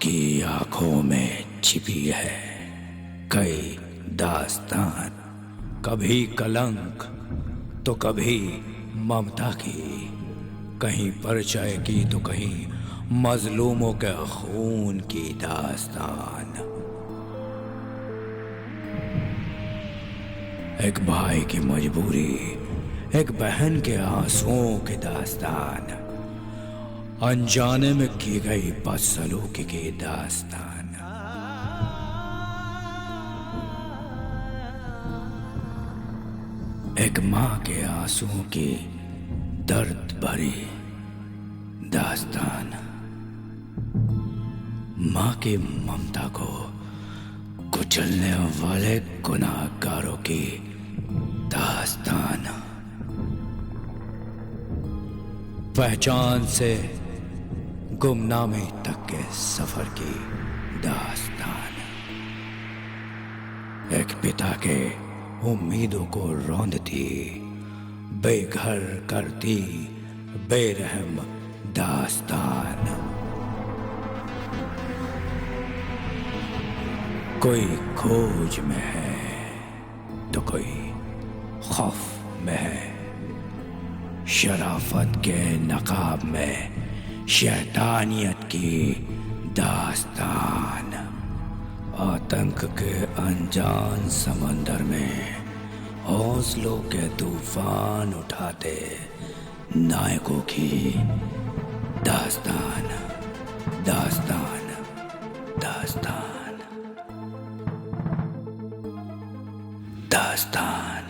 आपकी आंखों में छिपी है कई दास्तान, कभी कलंक तो कभी ममता की, कहीं परिचय की तो कहीं मजलूमों के खून की दास्तान। एक भाई की मजबूरी, एक बहन के आंसुओं की दास्तान, अनजाने में की गई बदसलूकी की दास्तान। एक माँ के आंसुओं की दर्द भरी दास्तान, माँ की ममता को कुचलने वाले गुनाहगारों की दास्तान। पहचान से गुमनामी तक के सफर की दास्तान। एक पिता के उम्मीदों को रौंदती, बेघर करती बेरहम दास्तान। कोई खोज में है तो कोई खौफ में है, शराफत के नकाब में शैतानियत की दास्तान। आतंक के अनजान समंदर में हौसलों के तूफान उठाते नायकों की दास्तान, दास्तान, दास्तान, दास्तान।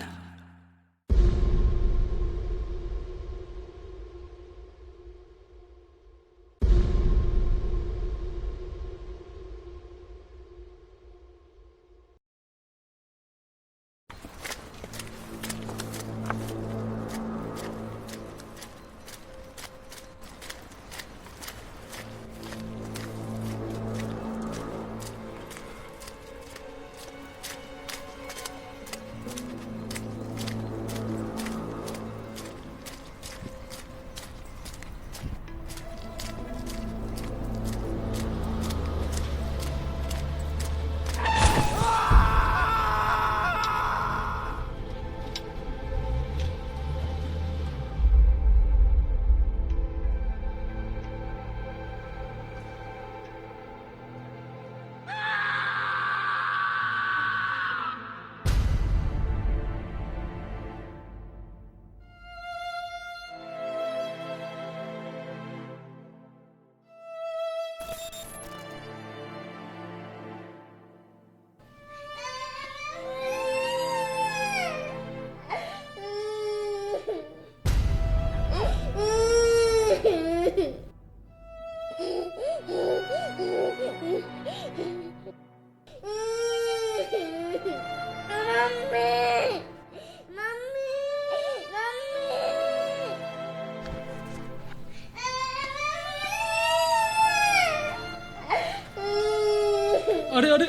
अरे अरे,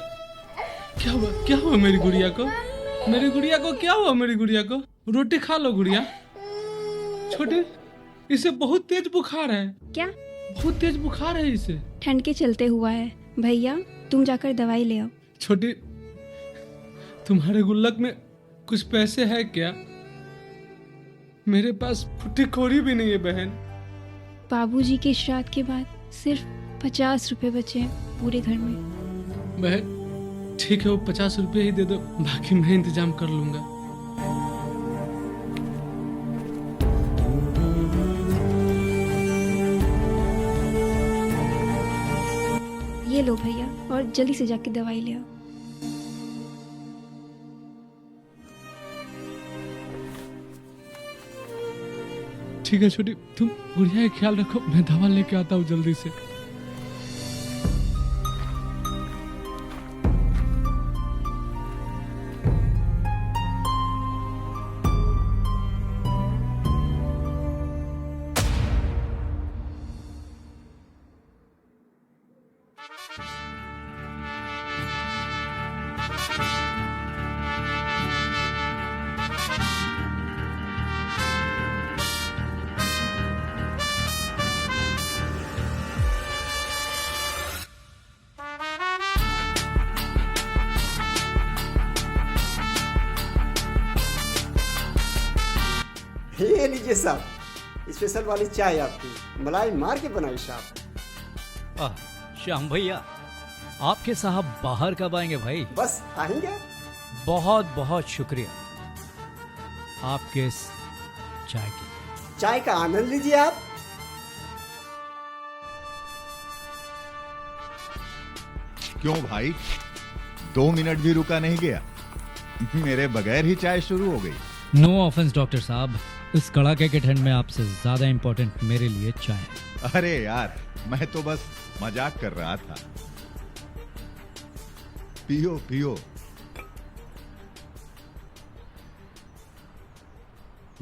क्या हुआ मेरी गुड़िया को? मेरी गुड़िया को क्या हुआ? मेरी गुड़िया को रोटी खा लो गुड़िया। छोटे, इसे बहुत तेज बुखार है। क्या? बहुत तेज बुखार है इसे। ठंड के चलते हुआ है भैया, तुम जाकर दवाई ले आओ। छोटी, तुम्हारे गुल्लक में कुछ पैसे है क्या? मेरे पास फुट्टी कौड़ी भी नहीं है बहन। बाबूजी के श्राद्ध के बाद सिर्फ 50 रुपए बचे हैं पूरे घर में। बहन ठीक है, वो 50 रुपये ही दे दो, बाकी मैं इंतजाम कर लूंगा। ये लो भैया, और जल्दी से जाके दवाई ले आओ। ठीक है छोटी, तुम गुड़िया का ख्याल रखो, मैं दवा लेके आता हूँ जल्दी से। ये लीजिए साहब, स्पेशल वाली चाय आपकी, मलाई मार के बनाई साहब। श्याम भैया, आपके साहब बाहर कब आएंगे भाई? बस आएंगे। बहुत बहुत शुक्रिया आपके इस चाय की। चाय का आनंद लीजिए आप। क्यों भाई, 2 मिनट भी रुका नहीं गया? मेरे बगैर ही चाय शुरू हो गई। नो ऑफेंस डॉक्टर साहब, इस कड़ाके के ठंड में आपसे ज्यादा इंपॉर्टेंट मेरे लिए चाय है। अरे यार, मैं तो बस मजाक कर रहा था। पियो पियो।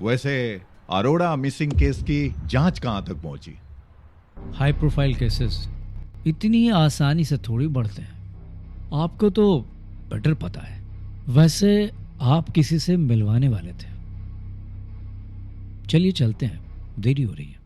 वैसे अरोड़ा मिसिंग केस की जांच कहां तक पहुंची? हाई प्रोफाइल केसेस इतनी आसानी से थोड़ी बढ़ते हैं, आपको तो बेटर पता है। वैसे आप किसी से मिलवाने वाले थे, चलिए चलते हैं, देरी हो रही है।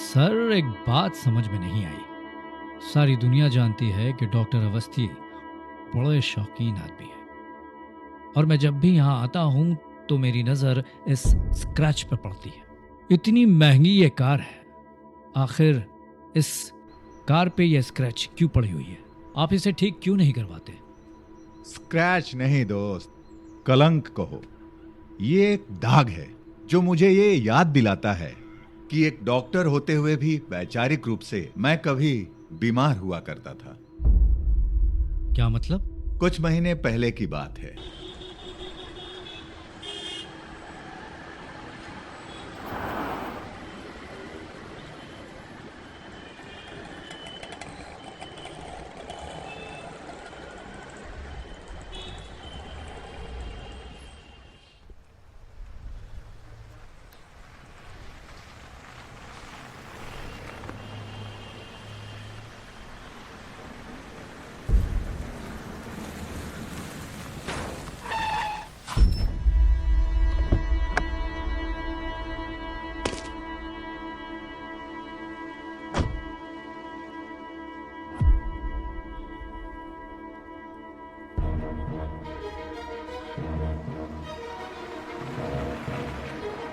सर एक बात समझ में नहीं आई। सारी दुनिया जानती है कि डॉक्टर अवस्थी बड़े शौकीन आदमी है, और मैं जब भी यहां आता हूं तो मेरी नजर इस स्क्रैच पर पड़ती है। इतनी महंगी ये कार है, आखिर इस कार पे ये स्क्रैच क्यों पड़ी हुई है? आप इसे ठीक क्यों नहीं करवाते? स्क्रैच नहीं दोस्त, कलंक कहो। ये एक दाग है जो मुझे ये याद दिलाता है कि एक डॉक्टर होते हुए भी वैचारिक रूप से मैं कभी बीमार हुआ करता था। क्या मतलब? कुछ महीने पहले की बात है।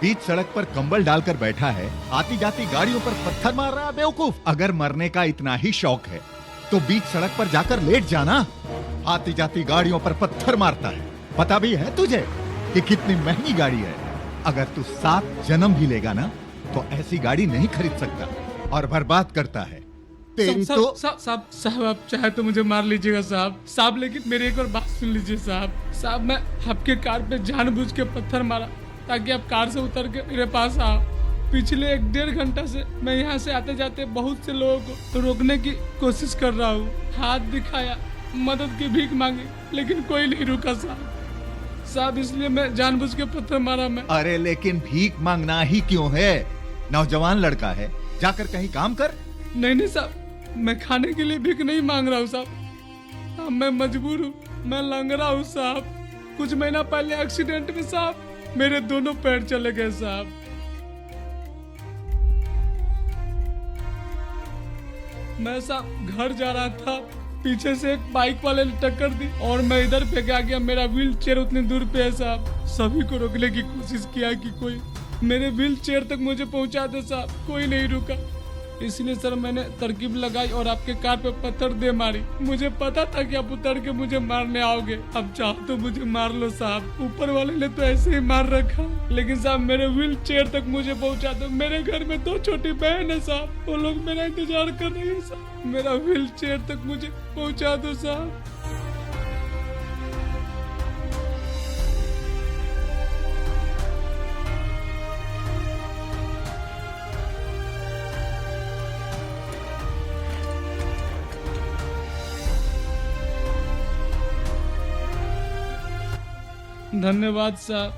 बीच सड़क पर कंबल डालकर बैठा है, आती जाती गाड़ियों पर पत्थर मार रहा है बेवकूफ। अगर मरने का इतना ही शौक है तो बीच सड़क पर जाकर लेट जाना। आती जाती गाड़ियों पर पत्थर मारता है। पता भी है तुझे कि कितनी महंगी गाड़ी है? अगर तू 7 जन्म भी लेगा ना तो ऐसी गाड़ी नहीं खरीद सकता, और बर्बाद करता है। तेरी तो साहब आप चाहे तो मुझे मार लीजिएगा साहब, लेकिन मेरी एक और बात सुन लीजिए साहब। मैं आपके कार पे जानबूझ के पत्थर मारा ताकि आप कार से उतर के मेरे पास आओ। पिछले 1-1.5 घंटा से मैं यहाँ से आते जाते बहुत से लोगों को रोकने की कोशिश कर रहा हूँ, हाथ दिखाया, मदद की भीख मांगी, लेकिन कोई नहीं रुका साहब, इसलिए मैं जानबूझ के पत्थर मारा मैं। अरे लेकिन भीख मांगना ही क्यों है? नौजवान लड़का है, जाकर कहीं काम कर। नहीं साहब, मैं खाने के लिए भीख नहीं मांग रहा हूँ साहब, मैं मजबूर हूँ, मैं लंगड़ा हूँ साहब। कुछ महीना पहले एक्सीडेंट में साहब मेरे दोनों पैर चले गए साहब। मैं साहब घर जा रहा था, पीछे से एक बाइक वाले ने टक्कर दी और मैं इधर पे आ गया। मेरा व्हील चेयर उतनी दूर पे है साहब। सभी को रोकने की कोशिश किया कि कोई मेरे व्हील चेयर तक मुझे पहुंचा दे साहब, कोई नहीं रुका। इसलिए सर मैंने तरकीब लगाई और आपके कार पे पत्थर दे मारी। मुझे पता था कि आप उतर के मुझे मारने आओगे। अब चाहो तो मुझे मार लो साहब, ऊपर वाले ने तो ऐसे ही मार रखा। लेकिन साहब मेरे व्हील चेयर तक मुझे पहुंचा दो। मेरे घर में 2 छोटी बहन है साहब, वो लोग मेरा इंतजार कर रही है साहब। मेरा व्हील चेयर तक मुझे पहुंचा दो साहब। धन्यवाद साहब।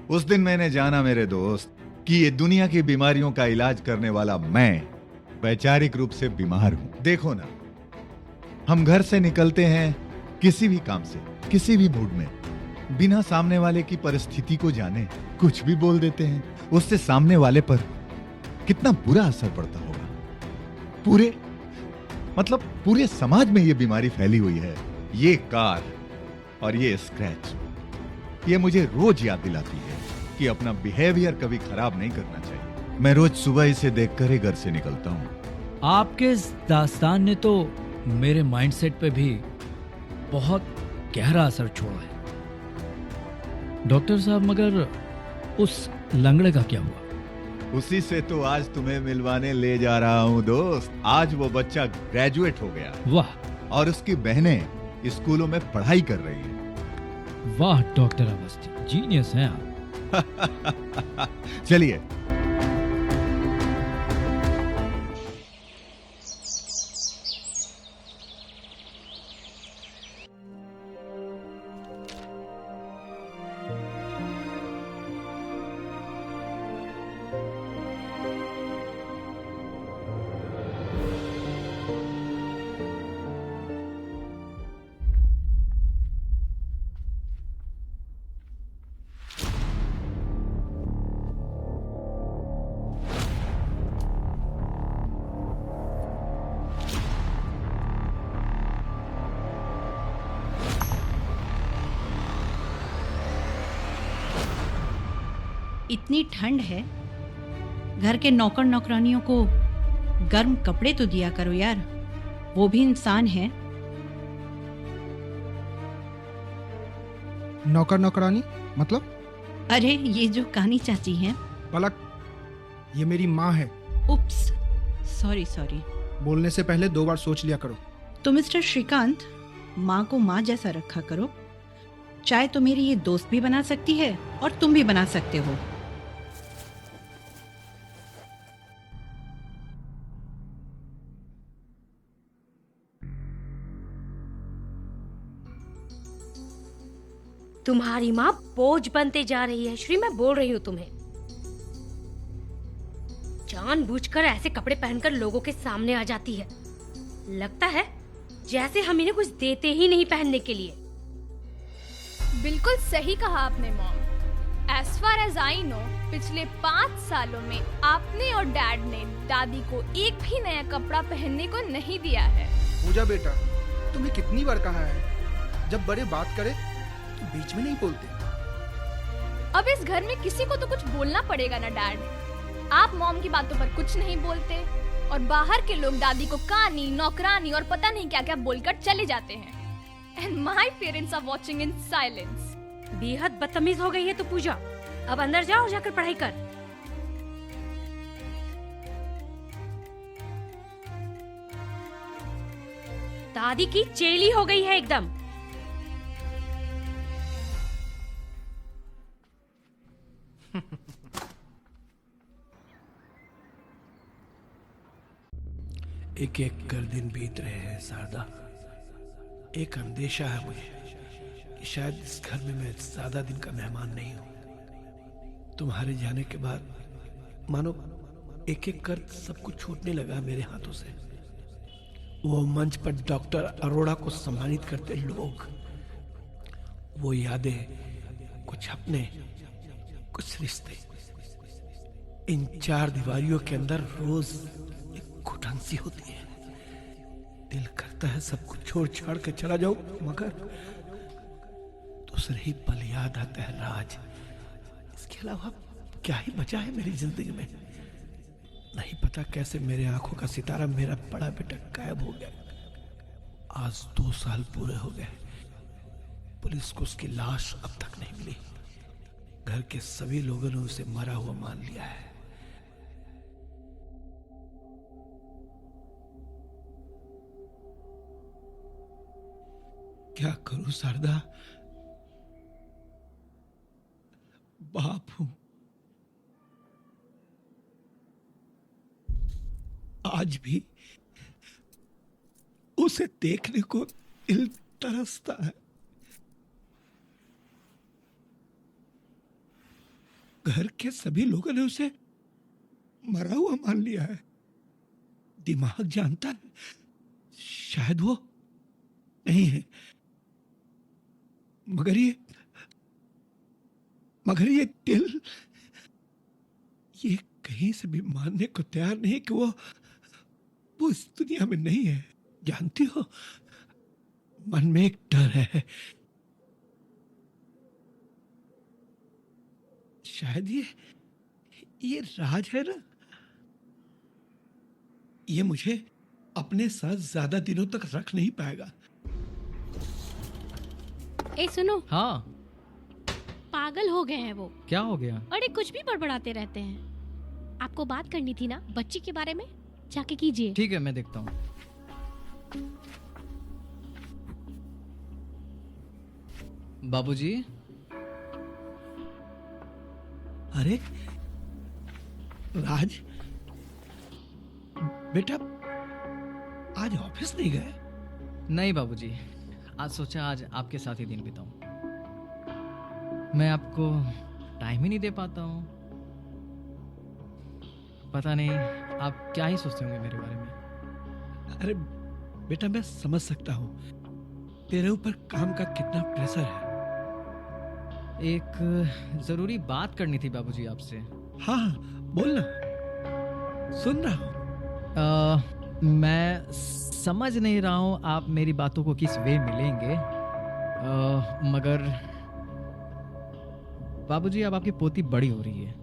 उस दिन मैंने जाना मेरे दोस्त कि ये दुनिया की बीमारियों का इलाज करने वाला मैं वैचारिक रूप से बीमार हूं। देखो ना, हम घर से निकलते हैं किसी भी काम से, किसी भी मूड में, बिना सामने वाले की परिस्थिति को जाने कुछ भी बोल देते हैं। उससे सामने वाले पर कितना बुरा असर पड़ता होगा। पूरे समाज में ये बीमारी फैली हुई है। ये कार और ये स्क्रैच, ये मुझे रोज याद दिलाती है कि अपना बिहेवियर कभी खराब नहीं करना चाहिए। मैं रोज सुबह इसे देखकर ही घर से निकलता हूँ। आपके इस दास्तान ने तो मेरे माइंडसेट पे भी बहुत गहरा असर छोड़ा है। डॉक्टर साहब, मगर उस लंगड़े का क्या हुआ? उसी से तो आज तुम्हें मिलवाने ले जा रहा हूँ दोस्त। आज वो बच्चा ग्रेजुएट हो गया वाह, और उसकी बहनें स्कूलों में पढ़ाई कर रही हैं। वाह डॉक्टर अवस्थी, जीनियस हैं आप। चलिए। इतनी ठंड है, घर के नौकर नौकरानियों को गर्म कपड़े तो दिया करो यार, वो भी इंसान है। नौकर नौकरानी मतलब? अरे ये जो कानी चाची हैं। पलक, ये मेरी माँ है। उप्स, सॉरी। बोलने से पहले 2 बार सोच लिया करो। तो मिस्टर श्रीकांत, माँ को माँ जैसा रखा करो। चाय तो मेरी ये दोस्त भी बना सकती है और तुम भी बना सकते हो। तुम्हारी माँ बोझ बनते जा रही है श्री, मैं बोल रही हूँ तुम्हें। जानबूझकर ऐसे कपड़े पहनकर लोगों के सामने आ जाती है। लगता है जैसे हम इन्हें कुछ देते ही नहीं पहनने के लिए। बिल्कुल सही कहा आपने mom. As far as I know, पिछले 5 सालों में आपने और डैड ने दादी को एक भी नया कपड़ा पहनने को नहीं दिया है। पूजा बेटा, तुम्हें कितनी बार कहा है, जब बड़े बात करे तो बीच में नहीं बोलते। अब इस घर में किसी को तो कुछ बोलना पड़ेगा ना डैड। आप मॉम की बातों पर कुछ नहीं बोलते और बाहर के लोग दादी को कानी, नौकरानी और पता नहीं क्या क्या बोलकर चले जाते हैं। And my parents are watching in silence. बेहद बदतमीज हो गई है तो पूजा, अब अंदर जाओ और जाकर पढ़ाई कर। दादी की चेली हो गई है एकदम। एक एक कर दिन बीत रहे हैं शारदा। एक अंदेशा है मुझे कि शायद इस घर में मैं ज्यादा दिन का मेहमान नहीं हूं। तुम्हारे जाने के बाद मानो एक एक कर सब कुछ छूटने लगा मेरे हाथों से। वो मंच पर डॉक्टर अरोड़ा को सम्मानित करते लोग, वो यादें, कुछ अपने, कुछ रिश्ते। इन 4 दीवारियों के अंदर रोज एक घुटन सी होती है। दिल करता है सब कुछ छोड़ छाड़ के चला जाऊं, मगर दूसरे ही पल याद आता है राज। इसके अलावा क्या ही बचा है मेरी जिंदगी में। नहीं पता कैसे मेरे आंखों का सितारा, मेरा बड़ा बेटा गायब हो गया। आज 2 साल पूरे हो गए। पुलिस को उसकी लाश अब तक नहीं मिली। घर के सभी लोगों ने उसे मरा हुआ मान लिया है। क्या करूं शारदा, बाप हूं। आज भी उसे देखने को दिल तरसता है। घर के सभी लोगों ने उसे मरा हुआ मान लिया है। दिमाग जानता है शायद वो नहीं है, मगर ये दिल ये कहीं से भी मानने को तैयार नहीं कि वो इस दुनिया में नहीं है। जानती हो, मन में एक डर है, शायद ये राज है ना, ये मुझे अपने साथ ज्यादा दिनों तक रख नहीं पाएगा। ए सुनो, हाँ पागल हो गए हैं वो। क्या हो गया? अरे कुछ भी बड़बड़ाते रहते हैं। आपको बात करनी थी ना बच्ची के बारे में, जाके कीजिए। ठीक है, मैं देखता हूँ। बाबूजी। अरे राज, बेटा आज ऑफिस नहीं गए? नहीं बाबूजी, आज सोचा आज आपके साथ ही दिन बिताऊं। मैं आपको टाइम ही नहीं दे पाता हूँ। पता नहीं आप क्या ही सोचते होंगे मेरे बारे में। अरे बेटा, मैं समझ सकता हूँ तेरे ऊपर काम का कितना प्रेशर है। एक जरूरी बात करनी थी बाबूजी आपसे। हाँ बोलना, सुन रहा हूँ। मैं समझ नहीं रहा हूँ आप मेरी बातों को किस वे में लेंगे, मगर बाबूजी अब आपकी पोती बड़ी हो रही है।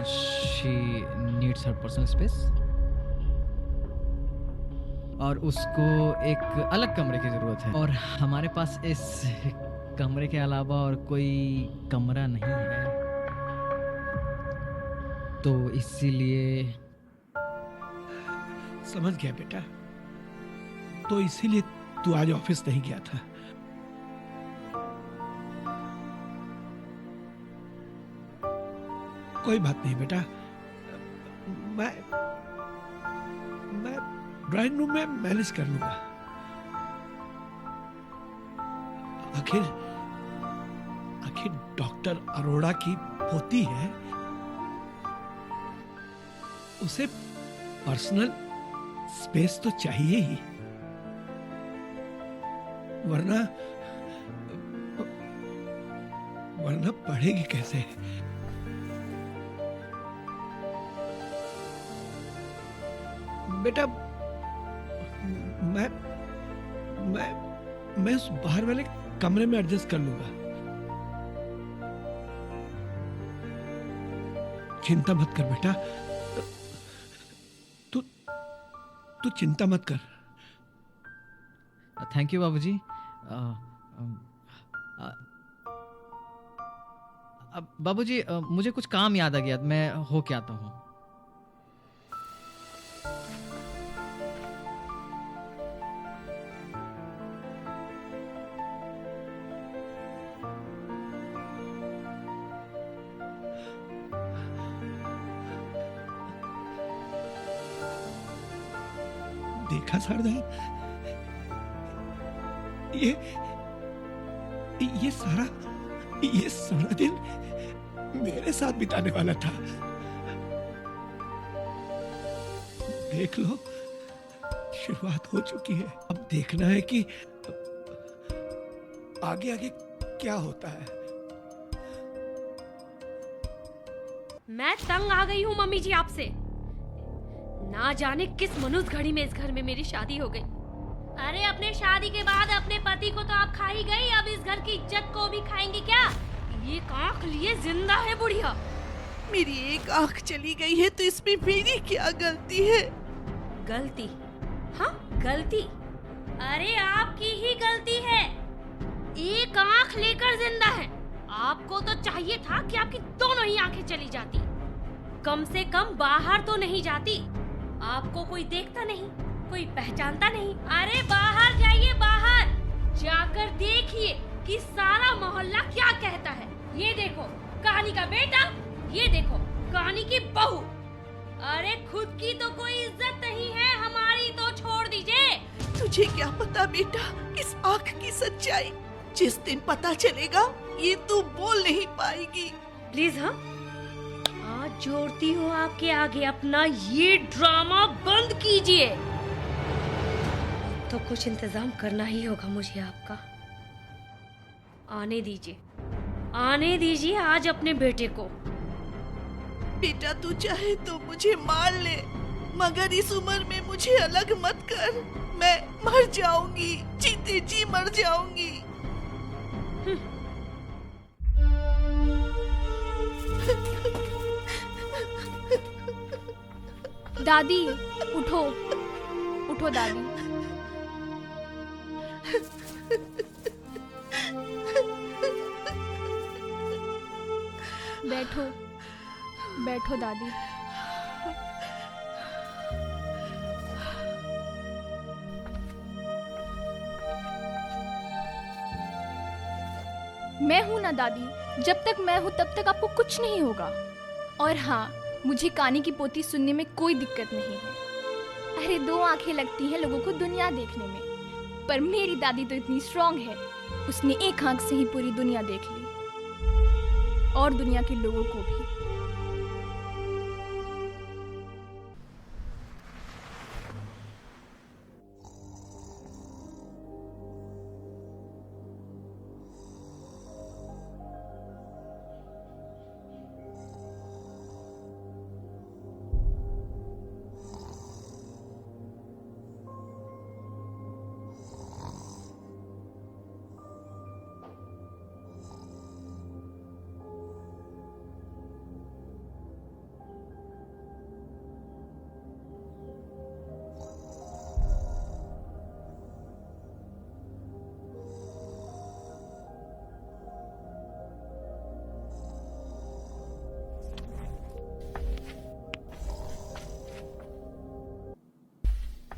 She needs her personal space और उसको एक अलग कमरे की जरूरत है, और हमारे पास इस कमरे के अलावा और कोई कमरा नहीं है, तो इसीलिए। समझ गया बेटा, तो इसीलिए तू आज ऑफिस नहीं गया था। कोई बात नहीं बेटा, मैं ड्राइंग रूम में मैनेज कर लूंगा। आखिर डॉक्टर अरोड़ा की पोती है, उसे पर्सनल स्पेस तो चाहिए ही, वरना पढ़ेगी कैसे? बेटा मैं उस बाहर वाले कमरे में एडजस्ट कर लूंगा। चिंता मत कर बेटा, तू चिंता मत कर। थैंक यू बाबूजी। बाबूजी मुझे कुछ काम याद आ गया, मैं हो के आता हूँ। देखा शारदा, ये सारा दिन मेरे साथ बिताने वाला था। देख लो, शुरुआत हो चुकी है। अब देखना है कि आगे आगे क्या होता है। मैं तंग आ गई हूँ मम्मी जी आपसे। ना जाने किस मनुष्य घड़ी में इस घर में मेरी शादी हो गई। अरे अपने शादी के बाद अपने पति को तो आप खा ही गई, अब इस घर की इज्जत को भी खाएंगी क्या? ये आँख लिए जिंदा है बुढ़िया। मेरी एक आँख चली गई है तो इसमें मेरी क्या गलती है? गलती? हाँ गलती, अरे आपकी ही गलती है। एक आँख लेकर जिंदा है। आपको तो चाहिए था कि आपकी दोनों ही आंखें चली जाती, कम से कम बाहर तो नहीं जाती। आपको कोई देखता नहीं, कोई पहचानता नहीं। अरे बाहर जाइए, बाहर जाकर देखिए कि सारा मोहल्ला क्या कहता है। ये देखो कहानी का बेटा, ये देखो कहानी की बहू। अरे खुद की तो कोई इज्जत नहीं है, हमारी तो छोड़ दीजिए। तुझे क्या पता बेटा इस आँख की सच्चाई? जिस दिन पता चलेगा ये तू बोल नहीं पाएगी। प्लीज हाँ, आज जोड़ती हूँ आपके आगे, अपना ये ड्रामा बंद कीजिए। तो कुछ इंतजाम करना ही होगा मुझे आपका। आने दीजिए आज अपने बेटे को। बेटा तू चाहे तो मुझे मार ले, मगर इस उम्र में मुझे अलग मत कर। मैं मर जाऊंगी, जीते जी मर जाऊंगी। दादी उठो, उठो दादी। बैठो, बैठो दादी। मैं हूं ना दादी, जब तक मैं हूं तब तक आपको कुछ नहीं होगा। और हाँ, मुझे कानी की पोती सुनने में कोई दिक्कत नहीं है। अरे 2 आंखें लगती हैं लोगों को दुनिया देखने में, पर मेरी दादी तो इतनी स्ट्रांग है, उसने एक आंख से ही पूरी दुनिया देख ली, और दुनिया के लोगों को भी।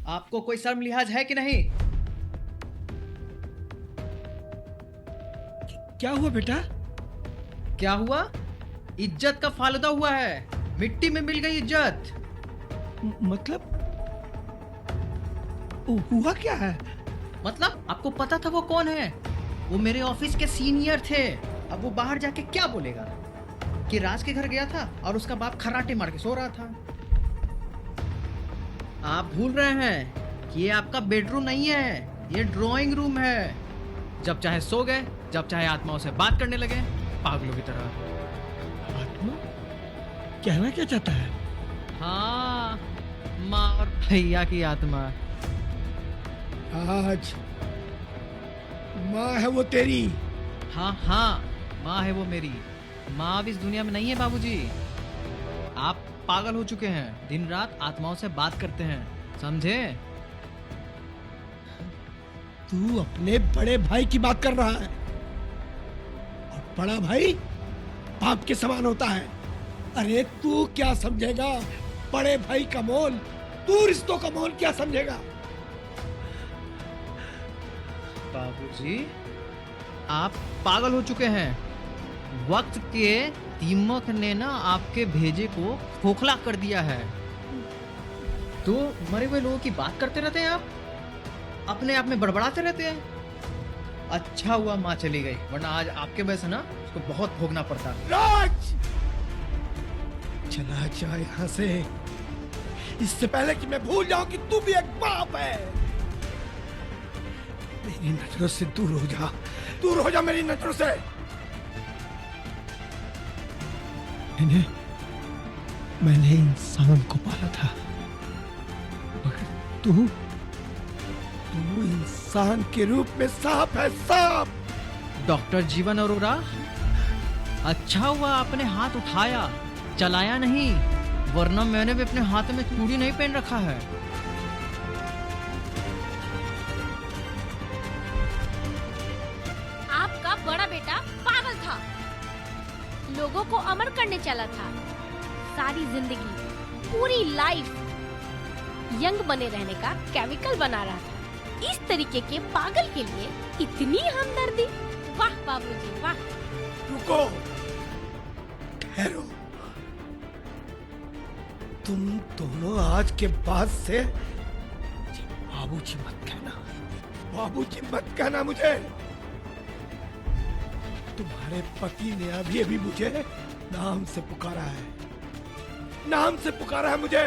आपको कोई शर्म लिहाज है कि नहीं? क्या हुआ बेटा? क्या हुआ? इज्जत का फालूदा हुआ है, मिट्टी में मिल गई इज्जत। मतलब हुआ क्या है? मतलब आपको पता था वो कौन है? वो मेरे ऑफिस के सीनियर थे। अब वो बाहर जाके क्या बोलेगा कि राज के घर गया था और उसका बाप खर्राटे मार के सो रहा था। आप भूल रहे हैं कि ये आपका बेडरूम नहीं है, ये ड्राइंग रूम है। जब चाहे सो गए, जब चाहे आत्माओं से बात करने लगे पागलों की तरह। आत्मा? कहना क्या चाहता है? हाँ, माँ और भैया की आत्मा। आज माँ है वो तेरी? हाँ हाँ, माँ है वो मेरी। माँ अब इस दुनिया में नहीं है बाबूजी। आप पागल हो चुके हैं, दिन रात आत्माओं से बात करते हैं, समझे? तू अपने बड़े भाई की बात कर रहा है, और बड़ा भाई बाप के समान होता है। अरे तू क्या समझेगा बड़े भाई का मोल? तू रिश्तों का मोल क्या समझेगा? बाबूजी, आप पागल हो चुके हैं। वक्त के दीमक ने ना आपके भेजे को खोखला कर दिया है। तो मरे हुए लोगों की बात करते रहते हैं आप, अपने आप में बड़बड़ाते रहते हैं। अच्छा हुआ माँ चली गई, वरना आज आपके वजह से ना उसको बहुत भोगना पड़ता। राज, चला जा यहाँ से, इससे पहले कि मैं भूल जाऊं कि तू भी एक बाप है। मेरी नजरों से दूर हो जा, दूर हो जा मेरी नजरों से। मैंने इंसान को पाला था, मगर तू इंसान के रूप में सांप है, सांप। डॉक्टर जीवन अरोरा, अच्छा हुआ आपने हाथ उठाया, चलाया नहीं, वरना मैंने भी अपने हाथ में चूड़ी नहीं पहन रखा है। आपका बड़ा बेटा पागल था, लोगों को अमर करने चला था। सारी जिंदगी, पूरी लाइफ यंग बने रहने का केमिकल बना रहा था। इस तरीके के पागल के लिए इतनी हमदर्दी, वाह बाबूजी वाह। रुको, ठहरो। तुम दोनों आज के बाद से बाबूजी मत कहना, बाबूजी मत कहना मुझे। तुम्हारे पति ने अभी अभी मुझे नाम से पुकारा है, नाम से पुकारा है मुझे।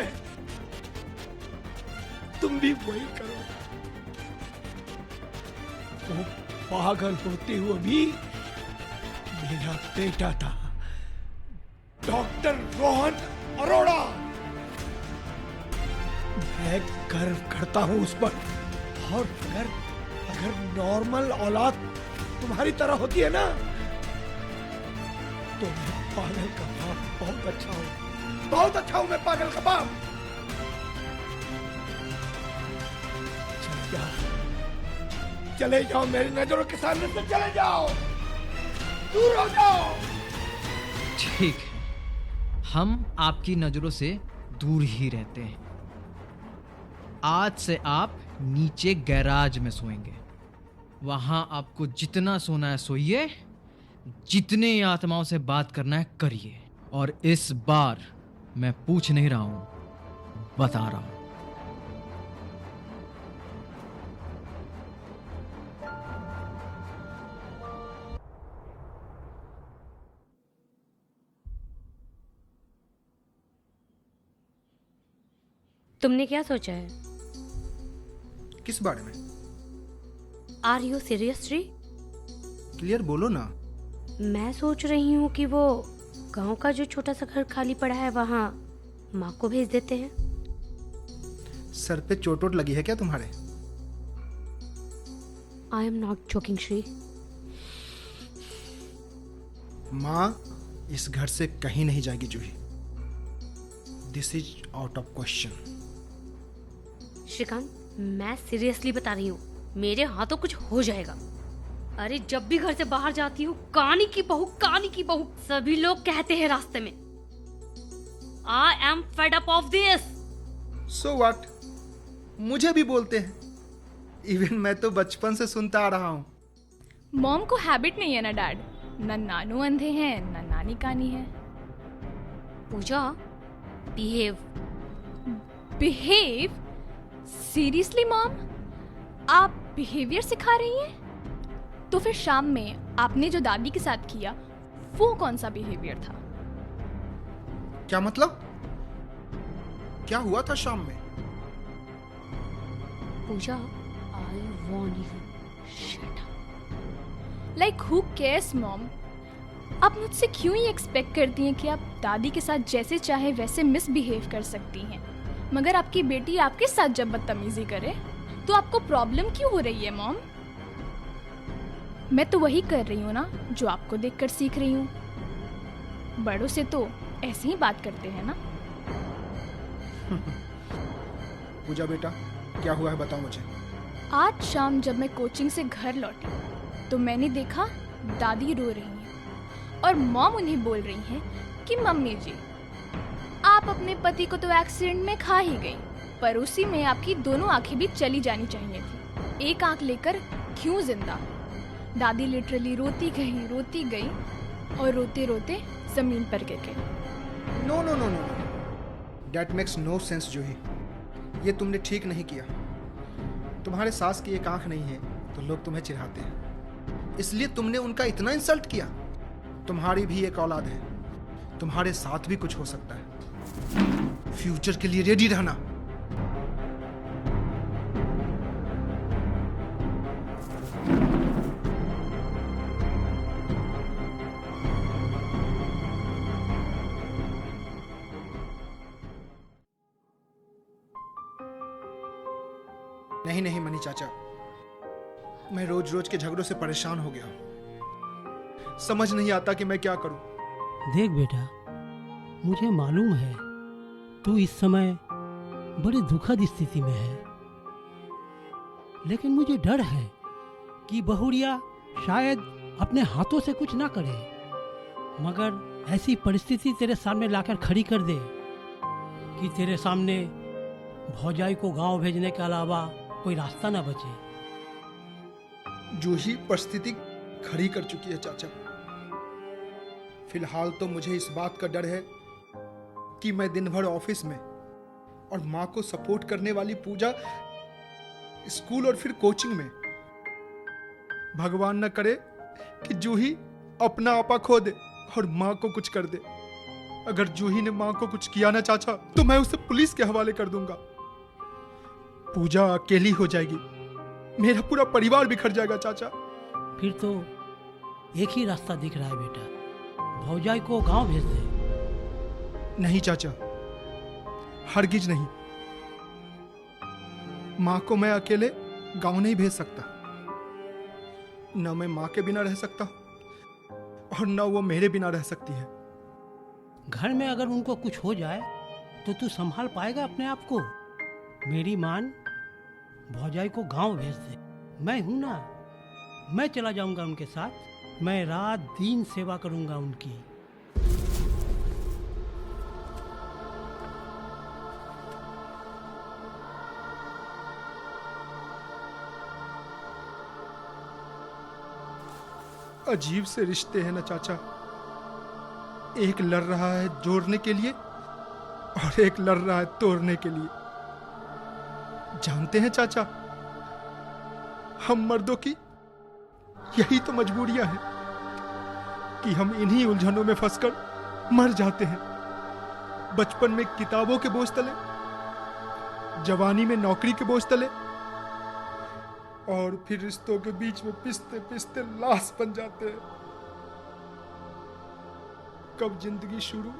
तुम भी वही करो। वो पागल होते हुए भी मेरा बेटा था, डॉक्टर रोहन अरोड़ा। मैं गर्व करता हूं उस पर। और अगर नॉर्मल औलाद तुम्हारी तरह होती है ना, तो मैं पागल का बाप बहुत अच्छा हूं, बहुत अच्छा हूं मैं पागल का बाप। चले जाओ मेरी नजरों के सामने से, चले जाओ, दूर हो जाओ। ठीक है, हम आपकी नजरों से दूर ही रहते हैं। आज से आप नीचे गैराज में सोएंगे। वहां आपको जितना सोना है सोइए, जितने आत्माओं से बात करना है करिए। और इस बार मैं पूछ नहीं रहा हूं, बता रहा हूं। तुमने क्या सोचा है? किस बारे में? Are you serious Shri? Clear बोलो ना। मैं सोच रही हूँ कि वो गांव का जो छोटा सा घर खाली पड़ा है वहाँ माँ को भेज देते हैं। सर पे चोट वोट लगी है क्या तुम्हारे? I am not joking Shri. माँ इस घर से कहीं नहीं जाएगी Juhi. This is out of question. Srikant, मैं सीरियसली बता रही हूँ, मेरे हाथों कुछ हो जाएगा। अरे जब भी घर से बाहर जाती हूँ, कहानी की बहू सभी लोग कहते हैं रास्ते में। I am fed up of this. So what, मुझे भी बोलते हैं। इवन मैं तो बचपन से सुनता आ रहा हूँ। मॉम को हैबिट नहीं है ना डैड, न नानू अंधे हैं न नानी कानी है। पूजा, बिहेव? सीरियसली मॉम, आप बिहेवियर सिखा रही हैं? तो फिर शाम में आपने जो दादी के साथ किया वो कौन सा बिहेवियर था? क्या मतलब? क्या हुआ था शाम में? Pooja, I want you shut up. Like who cares mom? आप मुझसे क्यों ही एक्सपेक्ट करती हैं कि आप दादी के साथ जैसे चाहे वैसे मिसबिहेव कर सकती हैं, मगर आपकी बेटी आपके साथ जब बदतमीजी करे तो आपको प्रॉब्लम क्यों हो रही है मॉम? मैं तो वही कर रही हूँ ना जो आपको देखकर सीख रही हूँ। बड़ों से तो ऐसे ही बात करते हैं ना। पूजा बेटा, क्या हुआ है बताओ मुझे। आज शाम जब मैं कोचिंग से घर लौटी तो मैंने देखा दादी रो रही हैं और मॉम उन्हें बोल रही हैं कि मम्मी जी, आप अपने पति को तो एक्सीडेंट में खा ही गई, पर उसी में आपकी दोनों आंखें भी चली जानी चाहिए थी। एक आंख लेकर क्यों जिंदा? दादी लिटरली रोती गई और रोते रोते जमीन पर गिर गई। No no no no, that makes no sense Juhi. ये तुमने ठीक नहीं किया। तुम्हारे सास की एक आंख नहीं है तो लोग तुम्हें चिढ़ाते हैं, इसलिए तुमने उनका इतना इंसल्ट किया। तुम्हारी भी एक औलाद है, तुम्हारे साथ भी कुछ हो सकता है। फ्यूचर के लिए रेडी रहना। नहीं मनी चाचा, मैं रोज रोज के झगड़ों से परेशान हो गया हूं। समझ नहीं आता कि मैं क्या करूं। देख बेटा, मुझे मालूम है तू इस समय बड़ी दुखद स्थिति में है, लेकिन मुझे डर है कि बहुरिया शायद अपने हाथों से कुछ ना करे, मगर ऐसी परिस्थिति तेरे सामने लाकर खड़ी कर दे कि तेरे सामने भौजाई को गांव भेजने के अलावा कोई रास्ता ना बचे। जूही परिस्थिति खड़ी कर चुकी है चाचा। फिलहाल तो मुझे इस बात का डर है कि मैं दिन भर ऑफिस में और माँ को सपोर्ट करने वाली पूजा स्कूल और फिर कोचिंग में। भगवान न करे कि जूही अपना आपा खो दे और माँ को कुछ कर दे। अगर जूही ने माँ को कुछ किया ना चाचा, तो मैं उसे पुलिस के हवाले कर दूंगा। पूजा अकेली हो जाएगी, मेरा पूरा परिवार बिखर जाएगा चाचा। फिर तो एक ही रास्ता दिख रहा है बेटा, भौजाई को गांव भेज दे। नहीं चाचा, हरगिज नहीं। माँ को मैं अकेले गांव नहीं भेज सकता। न मैं माँ के बिना रह सकता और न वो मेरे बिना रह सकती है। घर में अगर उनको कुछ हो जाए तो तू संभाल पाएगा अपने आप को? मेरी मान, भौजाई को गांव भेज दे। मैं हूं ना, मैं चला जाऊंगा उनके साथ। मैं रात दिन सेवा करूंगा उनकी। अजीब से रिश्ते हैं ना चाचा। एक लड़ रहा है जोड़ने के लिए और एक लड़ रहा है तोड़ने के लिए। जानते हैं चाचा, हम मर्दों की यही तो मजबूरियां हैं कि हम इन्हीं उलझनों में फंसकर मर जाते हैं। बचपन में किताबों के बोझ तले, जवानी में नौकरी के बोझ तले, और फिर रिश्तों के बीच में पिसते पिसते लाश बन जाते हैं। कब जिंदगी शुरू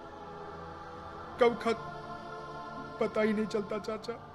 कब खत्म पता ही नहीं चलता चाचा।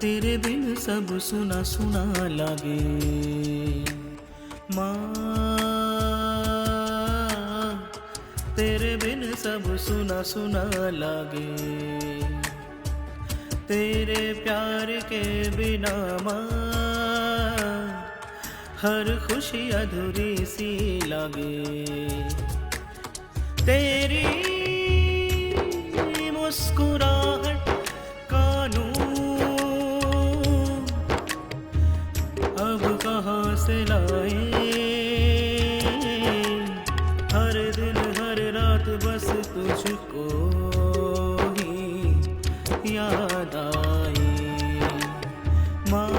तेरे बिन सब सुना सुना लागे। माँ तेरे बिन सब सुना सुना लागे। तेरे प्यार के बिना माँ हर खुशी अधूरी सी लागे। तेरी मुस्कुराहट कहाँ से लाए। हर दिन हर रात बस तुझको ही याद आए। माँ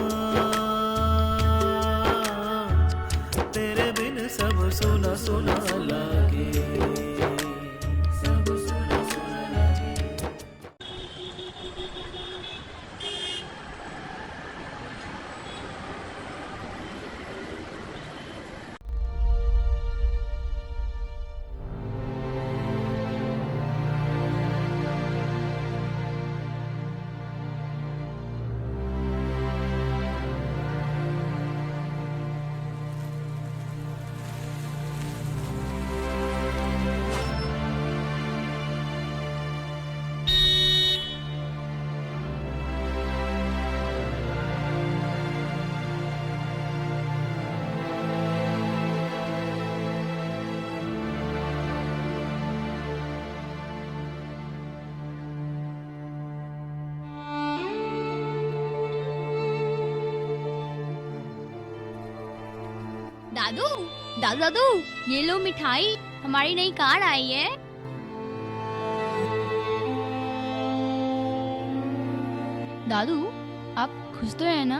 तेरे बिन सब सुना सुना लागे। सब सुना सुना लागे। दादू दादू दादू, ये लो मिठाई, हमारी नई कार आई है। दादू आप खुश तो है ना?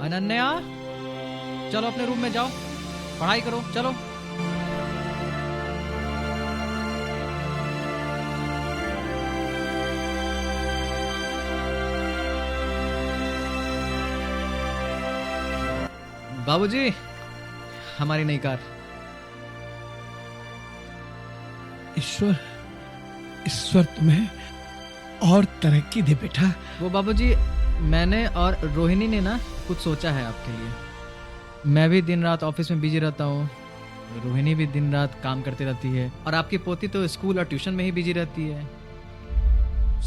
अनन्या, चलो अपने रूम में जाओ, पढ़ाई करो, चलो। बाबूजी, हमारी नई कार। ईश्वर ईश्वर तुम्हें और तरक्की दे बेटा। वो बाबूजी, मैंने और रोहिणी ने ना कुछ सोचा है आपके लिए। मैं भी दिन रात ऑफिस में बिजी रहता हूँ, रोहिणी भी दिन रात काम करती रहती है, और आपकी पोती तो स्कूल और ट्यूशन में ही बिजी रहती है।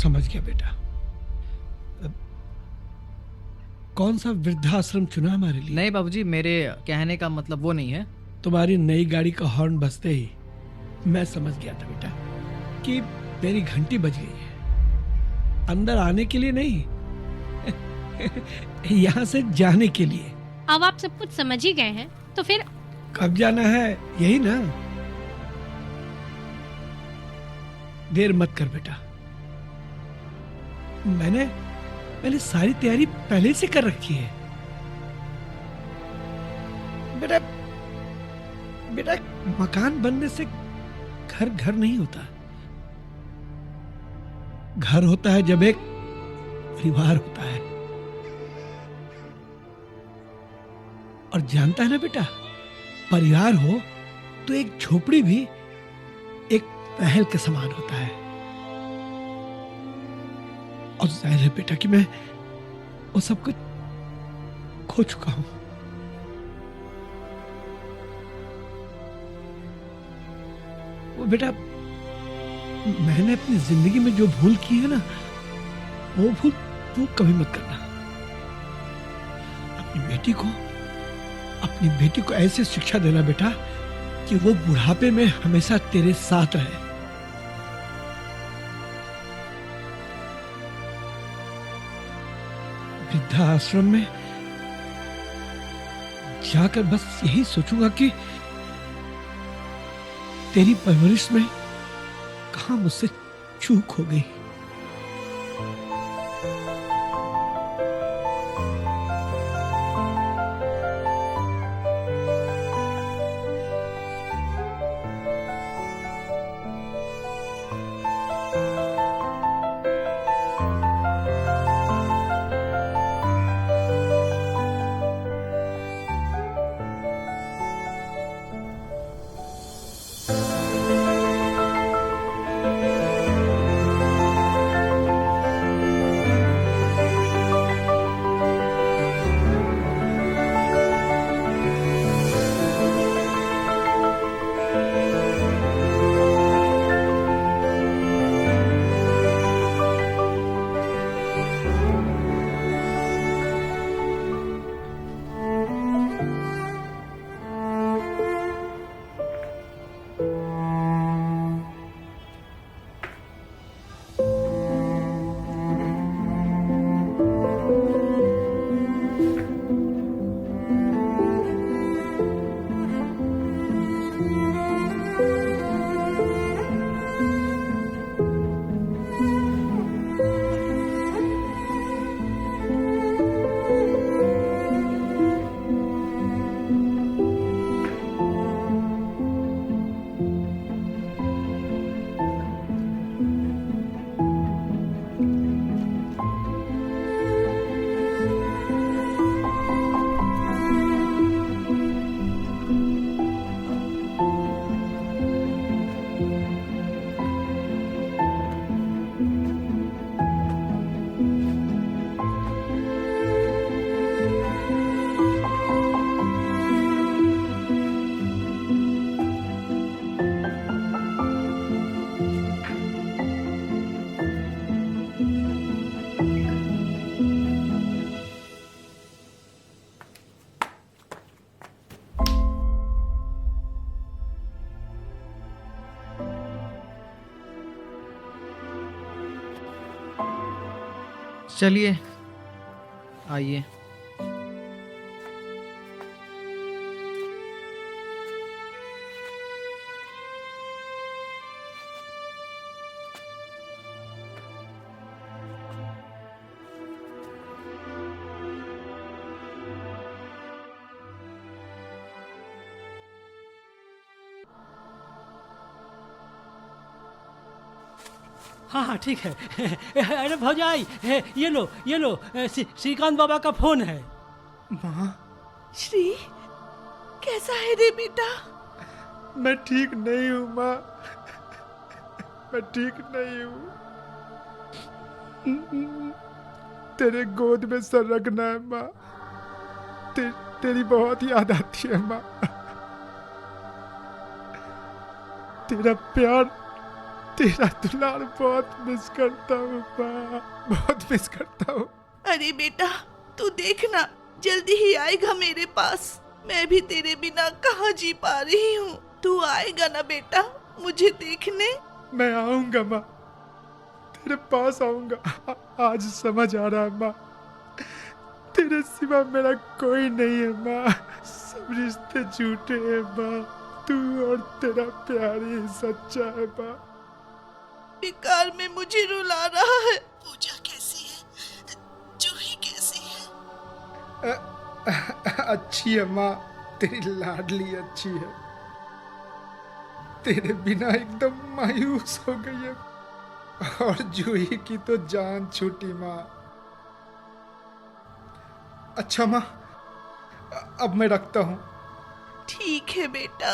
समझ गया बेटा। कौन सा वृद्धाश्रम चुना हमारे लिए? नहीं बाबूजी, मेरे कहने का मतलब वो नहीं है। तुम्हारी नई गाड़ी का हॉर्न बजते ही मैं समझ गया था बेटा कि मेरी घंटी बज गई है। अंदर आने के लिए नहीं, यहाँ से जाने के लिए। अब आप सब कुछ समझ ही गए हैं, तो फिर कब जाना है यही ना? देर मत कर बेटा, मैंने सारी तैयारी पहले से कर रखी है। बेटा बेटा मकान बनने से घर घर नहीं होता। घर होता है जब एक परिवार होता है। और जानता है ना बेटा, परिवार हो तो एक झोपड़ी भी एक महल के समान होता है। और जाहिर है बेटा कि मैं वो सब कुछ खो चुका हूं। वो बेटा, मैंने अपनी जिंदगी में जो भूल की है ना, वो भूल तू कभी मत करना। अपनी बेटी को ऐसे शिक्षा देना बेटा कि वो बुढ़ापे में हमेशा तेरे साथ रहे। वृद्धाश्रम में जाकर बस यही सोचूंगा कि तेरी परवरिश में कहां मुझसे चूक हो गई। चलिए आइए। हाँ हाँ ठीक है। अरे भौजाई, ये लो श्रीकांत बाबा का फोन है। माँ, श्री, कैसा है रे बेटा? मैं ठीक नहीं हूँ माँ, मैं ठीक नहीं हूँ। तेरे गोद में सर रखना है माँ। तेरी बहुत याद आती है माँ। तेरा प्यार, तेरा दुलार बहुत मिस करता हूँ माँ, बहुत मिस करता हूँ। अरे बेटा, तू देखना जल्दी ही आएगा मेरे पास। मैं भी तेरे बिना कहाँ जी पा रही हूँ। तू आएगा ना बेटा मुझे देखने? मैं आऊंगा माँ, तेरे पास आऊंगा। आज समझ आ रहा है माँ, तेरे सिवा मेरा कोई नहीं है माँ। सब रिश्ते झूठे हैं माँ, तू और तेरा प्यार ही सच्चा है माँ। बेकार में मुझे रुला रहा है। पूजा कैसी है? जूही कैसी है? अच्छी है माँ, तेरी लाडली अच्छी है। तेरे बिना एकदम मायूस हो गई है, और जूही की तो जान छूटी माँ। अच्छा माँ, अब मैं रखता हूँ। ठीक है बेटा।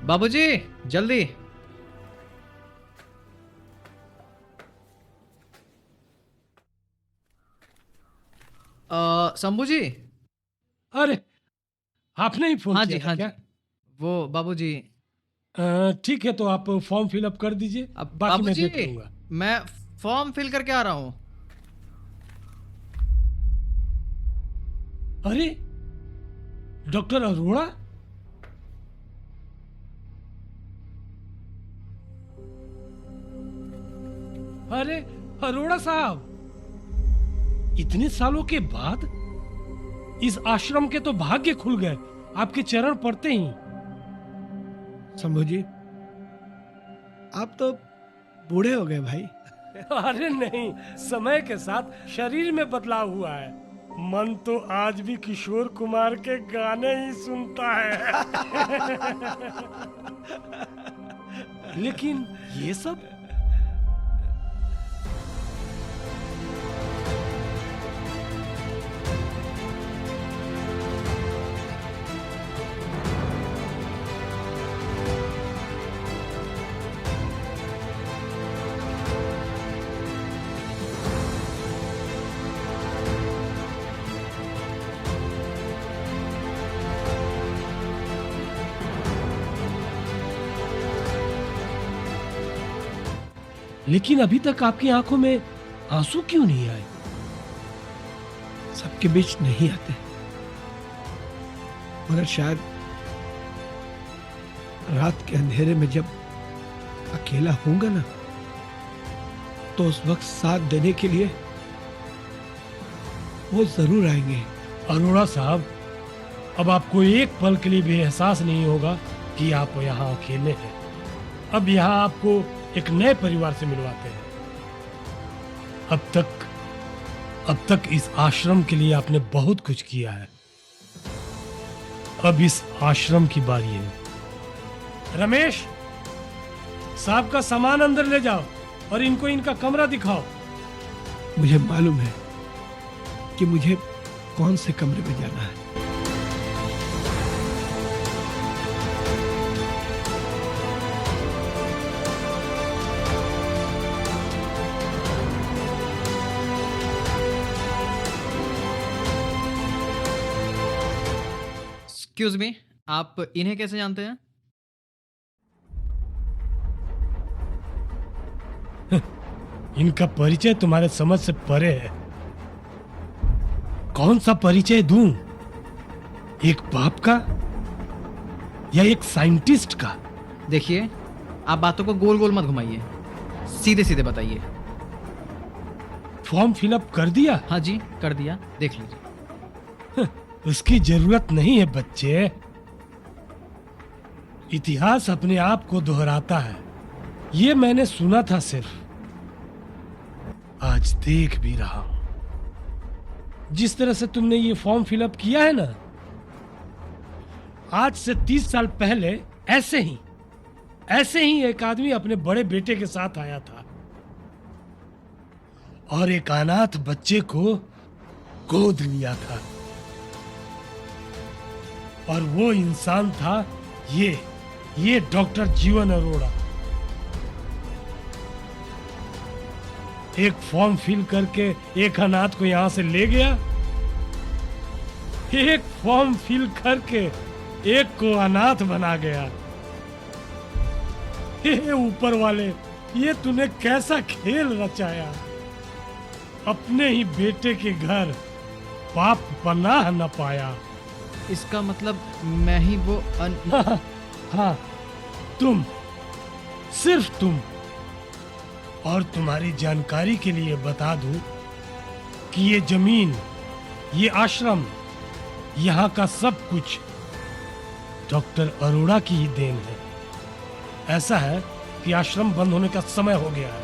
बाबूजी जल्दी। शंभू जी। अरे आपने ही फोन हाँ किया जी, था हाँ क्या? जी। वो बाबूजी। ठीक है, तो आप फॉर्म फिलअप कर दीजिए, अब बाकी मैं देख लूंगा। मैं फॉर्म फिल करके आ रहा हूँ। अरे डॉक्टर अरोड़ा, अरे अरोड़ा साहब, इतने सालों के बाद इस आश्रम के तो भाग्य खुल गए आपके चरण पड़ते ही। शंभू जी, आप तो बूढ़े हो गए भाई। अरे नहीं, समय के साथ शरीर में बदलाव हुआ है, मन तो आज भी किशोर कुमार के गाने ही सुनता है। लेकिन ये सब लेकिन अभी तक आपकी आंखों में आंसू क्यों नहीं आए? सबके बीच नहीं आते, मगर शायद रात के अंधेरे में जब अकेला होऊंगा ना, तो उस वक्त साथ देने के लिए वो जरूर आएंगे। अरोड़ा साहब, अब आपको एक पल के लिए भी एहसास नहीं होगा कि आप यहाँ अकेले हैं। अब यहाँ आपको एक नए परिवार से मिलवाते हैं। अब तक इस आश्रम के लिए आपने बहुत कुछ किया है, अब इस आश्रम की बारी है। रमेश साहब का सामान अंदर ले जाओ और इनको इनका कमरा दिखाओ। मुझे मालूम है कि मुझे कौन से कमरे में जाना है। एक्सक्यूज मी, आप इन्हें कैसे जानते हैं? इनका परिचय तुम्हारे समझ से परे है। कौन सा परिचय दूं? एक बाप का या एक साइंटिस्ट का? देखिए, आप बातों को गोल गोल मत घुमाइए, सीधे सीधे बताइए। फॉर्म फिलअप कर दिया? हाँ जी, कर दिया, देख लीजिए। उसकी जरूरत नहीं है बच्चे। इतिहास अपने आप को दोहराता है, ये मैंने सुना था सिर्फ, आज देख भी रहा हूं। जिस तरह से तुमने ये फॉर्म फिलअप किया है ना, आज से 30 साल पहले ऐसे ही एक आदमी अपने बड़े बेटे के साथ आया था और एक अनाथ बच्चे को गोद लिया था। और वो इंसान था ये डॉक्टर जीवन अरोड़ा। एक फॉर्म फिल करके एक अनाथ को यहां से ले गया, एक फॉर्म फिल करके एक को अनाथ बना गया। हे ऊपर वाले, ये तूने कैसा खेल रचाया? अपने ही बेटे के घर बाप पनाह न पाया। इसका मतलब मैं ही वो हाँ, तुम, सिर्फ तुम। और तुम्हारी जानकारी के लिए बता दूं कि ये जमीन, ये आश्रम, यहाँ का सब कुछ डॉक्टर अरोड़ा की ही देन है। ऐसा है कि आश्रम बंद होने का समय हो गया है,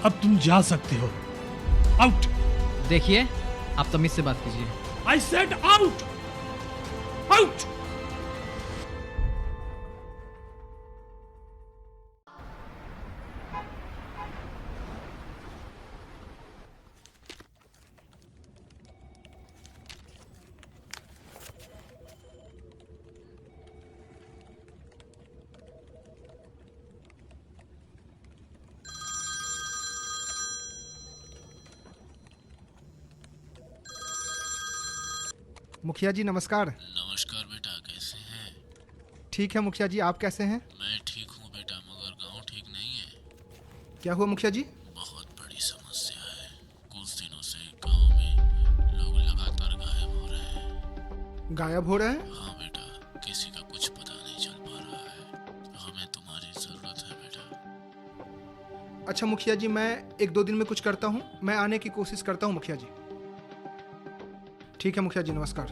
अब तुम जा सकते हो। आउट। देखिए, आप तमीज से बात कीजिए। I said out, out. मुखिया जी नमस्कार। नमस्कार बेटा, कैसे हैं? ठीक है मुखिया जी, आप कैसे हैं? मैं ठीक हूँ बेटा, मगर गांव ठीक नहीं है। क्या हुआ मुखिया जी? बहुत बड़ी समस्या है। कुछ दिनों से गांव में लोग लगातार गायब हो रहे हैं। गायब हो रहे हैं? हाँ बेटा, किसी का कुछ पता नहीं चल पा रहा है। हमें तुम्हारी जरूरत है बेटा। अच्छा मुखिया जी, मैं 1-2 दिन में कुछ करता हूँ, मैं आने की कोशिश करता हूँ मुखिया जी। ठीक है मुखिया जी, नमस्कार।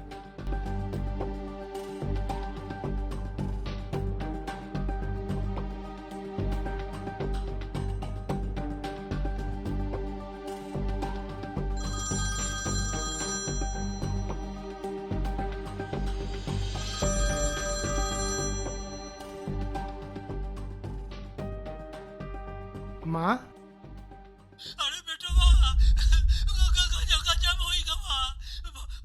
माँ, अरे बेटा वाह, गजब होई गवा।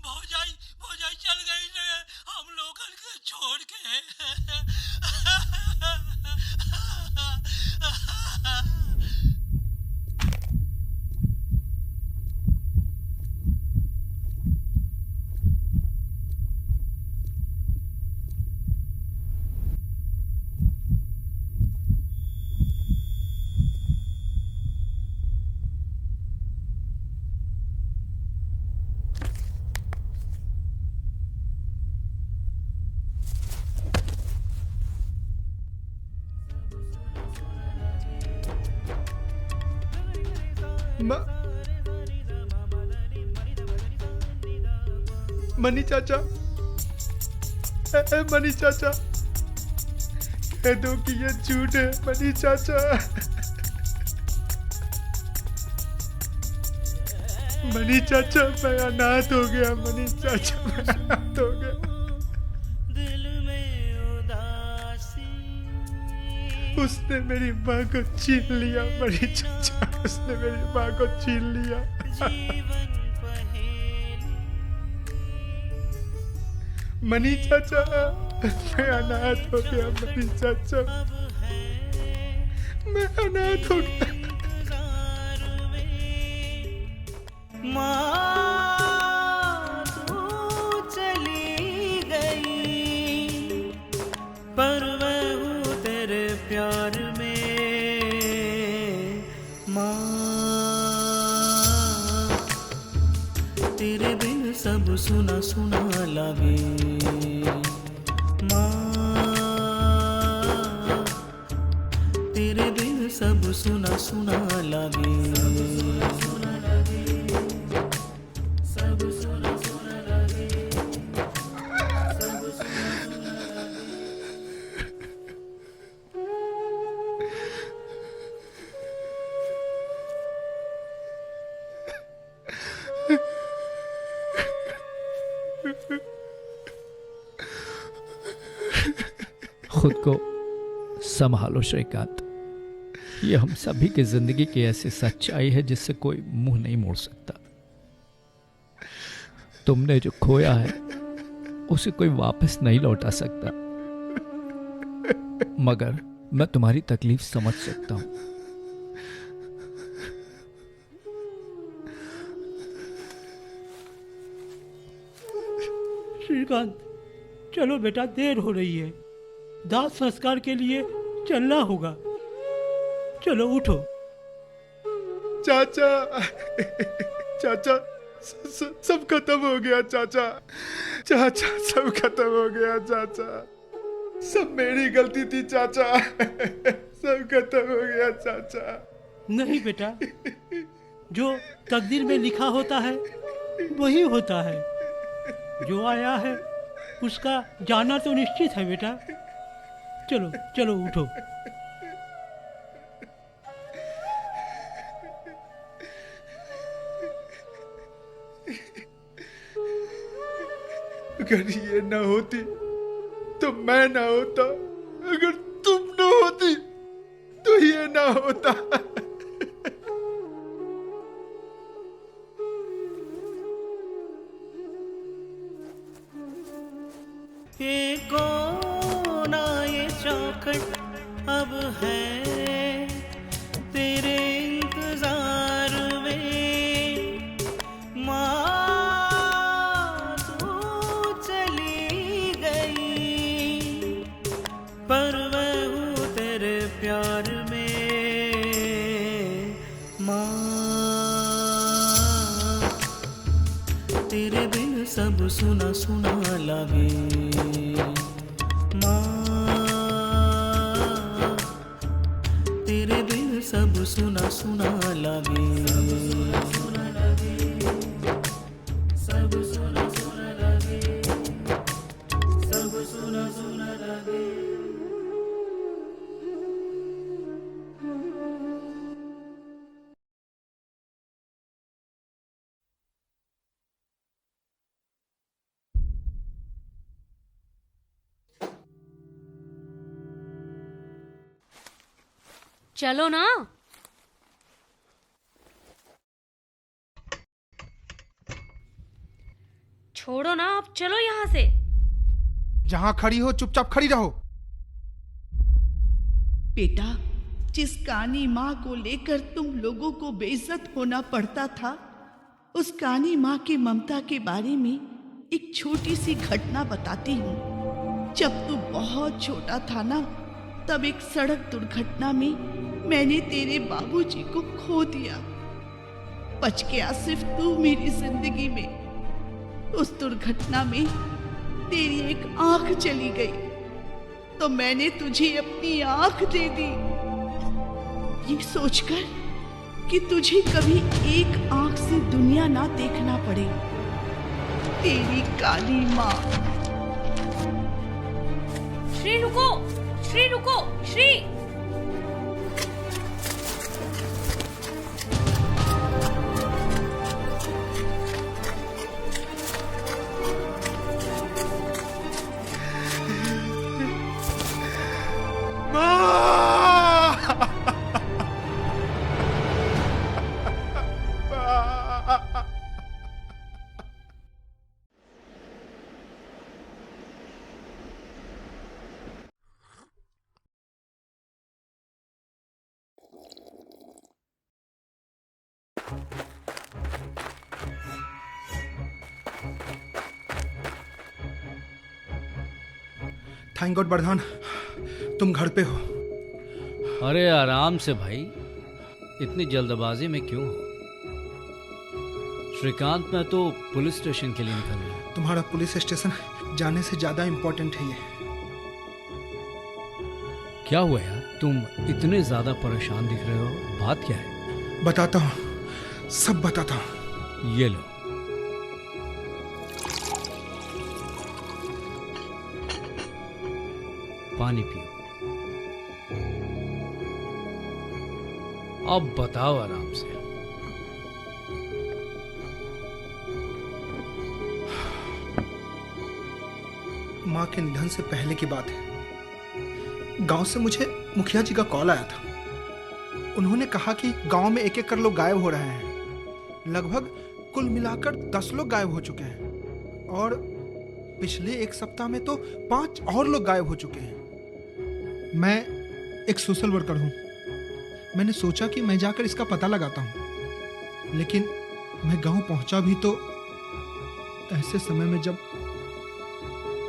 भौजाई चल गई ने हम लोगन के छोड़ के। मनी चाचा, मनी चाचा, कह दो कि ये झूठ है मनी चाचा। मनी चाचा, मैं अनाथ हो गया। मनी चाचा, मैं अनाथ हो गया। उसने मेरी माँ को छीन लिया मनी चाचा, उसने मेरी माँ को छीन लिया। मनी चाचा, मैं अनाथ हो गया। मनी चाचा, मैं अनाथ हो गया। माँ तू चली गई, पर मैं हूँ तेरे प्यार में। माँ तेरे बिन सब सुना सुना लागे। माँ तेरे बिन सब सुना सुना लागे। खुद को संभालो श्रीकांत। ये हम सभी की जिंदगी की ऐसी सच्चाई है जिससे कोई मुंह नहीं मोड़ सकता। तुमने जो खोया है उसे कोई वापस नहीं लौटा सकता, मगर मैं तुम्हारी तकलीफ समझ सकता हूं। श्रीकांत, चलो बेटा, देर हो रही है। दाह संस्कार के लिए चलना होगा। चलो उठो। चाचा, चाचा, सब खत्म हो गया चाचा। चाचा, सब खत्म हो गया चाचा। सब मेरी गलती थी चाचा। सब खत्म हो गया चाचा। नहीं बेटा, जो तकदीर में लिखा होता है वही होता है। जो आया है उसका जाना तो निश्चित है बेटा। चलो चलो उठो। अगर ये ना होती तो मैं ना होता। अगर तुम ना होती तो ये ना होता। ये कोना ये चौखट अब है तेरे इंतजार में। माँ तू चली गई पर मैं हूँ तेरे प्यार में। माँ तेरे बिन सब सुना सुना लागे। तेरे बिन सब सुना सुना लागे। सब सुना सुना लागे। सब सुना सुना लागे। चलो ना। छोड़ो ना, अब चलो यहाँ से। जहां खड़ी हो चुपचाप खड़ी रहो। बेटा, जिस कानी माँ को लेकर तुम लोगों को बेइज्जत होना पड़ता था, उस कानी माँ की ममता के बारे में एक छोटी सी घटना बताती हूँ। जब तू बहुत छोटा था ना, तब एक सड़क दुर्घटना में मैंने तेरे बाबूजी को खो दिया। बच गया सिर्फ तू मेरी जिंदगी में। उस दुर्घटना में तेरी एक आंख चली गई, तो मैंने तुझे अपनी आंख दे दी, ये सोचकर कि तुझे कभी एक आंख से दुनिया ना देखना पड़े। तेरी काली माँ। श्री रुको, श्री रुको, श्री। थैंक गॉड बरधान, तुम घर पे हो। अरे आराम से भाई, इतनी जल्दबाजी में क्यों हो? श्रीकांत, मैं तो पुलिस स्टेशन के लिए निकल रहा हूँ। तुम्हारा पुलिस स्टेशन जाने से ज्यादा इम्पोर्टेंट है ये। क्या हुआ यार, तुम इतने ज्यादा परेशान दिख रहे हो, बात क्या है? बताता हूँ, सब बताता हूँ। ये लो। पानी पियो। अब बताओ आराम से। माँ के निधन से पहले की बात है। गांव से मुझे मुखिया जी का कॉल आया था। उन्होंने कहा कि गांव में एक एक कर लोग गायब हो रहे हैं। लगभग कुल मिलाकर 10 लोग गायब हो चुके हैं और पिछले एक सप्ताह में तो 5 और लोग गायब हो चुके हैं। मैं एक सोशल वर्कर हूँ। मैंने सोचा कि मैं जाकर इसका पता लगाता हूँ, लेकिन मैं गांव पहुंचा भी तो ऐसे समय में जब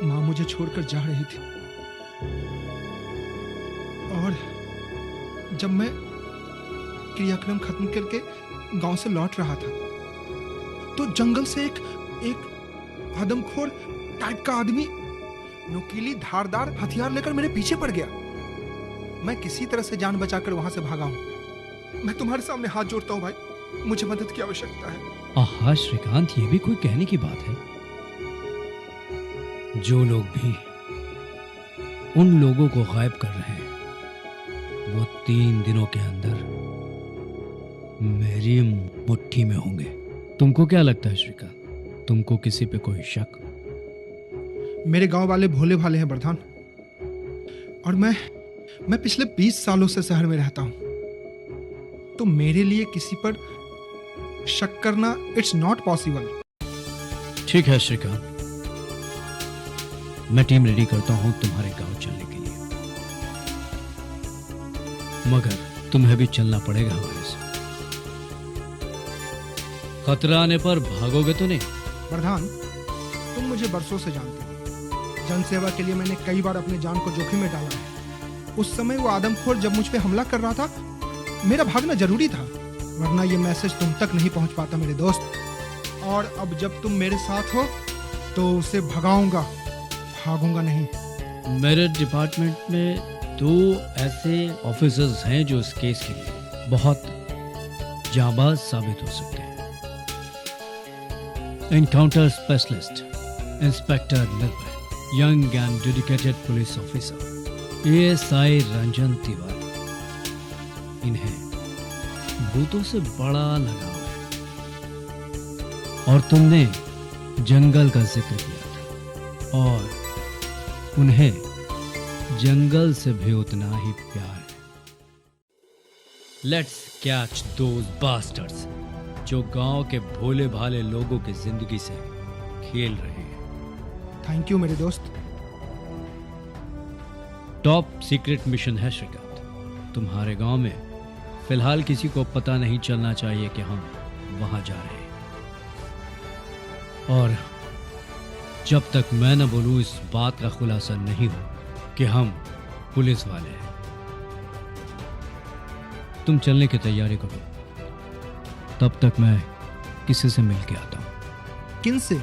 माँ मुझे छोड़कर जा रही थी और जब मैं क्रियाक्रम खत्म करके गांव से लौट रहा था तो जंगल से एक आदमखोर टाइप का आदमी नुकीली धारदार हथियार लेकर मेरे पीछे पड़ गया। मैं किसी तरह से जान बचाकर वहां से भागा हूं। मैं तुम्हारे सामने हाथ जोड़ता हूं भाई, मुझे मदद की आवश्यकता है। आहा श्रीकांत, ये भी कोई कहने की बात है? जो लोग भी उन लोगों को गायब कर रहे हैं वो 3 दिनों के अंदर मेरी मुट्ठी में होंगे। तुमको क्या लगता है श्रीकांत, तुमको किसी पे कोई शक? मेरे गांव वाले भोले भाले हैं प्रधान, और मैं पिछले 20 सालों से शहर में रहता हूं, तो मेरे लिए किसी पर शक करना इट्स नॉट पॉसिबल। ठीक है श्रीकांत, मैं टीम रेडी करता हूं तुम्हारे गांव चलने के लिए, मगर तुम्हें भी चलना पड़ेगा हमारे साथ। खतरा आने पर भागोगे तो नहीं? प्रधान, तुम मुझे बरसों से जानते हो। जनसेवा के लिए मैंने कई बार अपने जान को जोखिम में डाला है। उस समय वो आदमखोर जब मुझ पे हमला कर रहा था, मेरा भागना जरूरी था, वरना ये मैसेज तुम तक नहीं पहुंच पाता मेरे दोस्त। और अब जब तुम मेरे साथ हो तो उसे भगाऊंगा, भागूंगा नहीं। मेरे डिपार्टमेंट में 2 ऐसे ऑफिसर्स हैं जो इस केस के लिए बहुत जाबाज साबित हो सकते हैं। एनकाउंटर स्पेशलिस्ट इंस्पेक्टर निर्भय, young and dedicated police officer ASI Ranjan Tiwari. इन्हें भूतों से बड़ा लगाव है और तुमने जंगल का जिक्र किया था और उन्हें जंगल से भी उतना ही प्यार है। लेट्स कैच दोज बास्टर्स जो गांव के भोले भाले लोगों की जिंदगी से खेल रहे हैं। थैंक यू मेरे दोस्त। टॉप सीक्रेट मिशन है श्रीकांत। तुम्हारे गांव में फिलहाल किसी को पता नहीं चलना चाहिए कि हम वहां जा रहे हैं, और जब तक मैं न बोलूं इस बात का खुलासा नहीं हो कि हम पुलिस वाले हैं। तुम चलने की तैयारी करो, तब तक मैं किसी से मिल के आता हूं। किन से?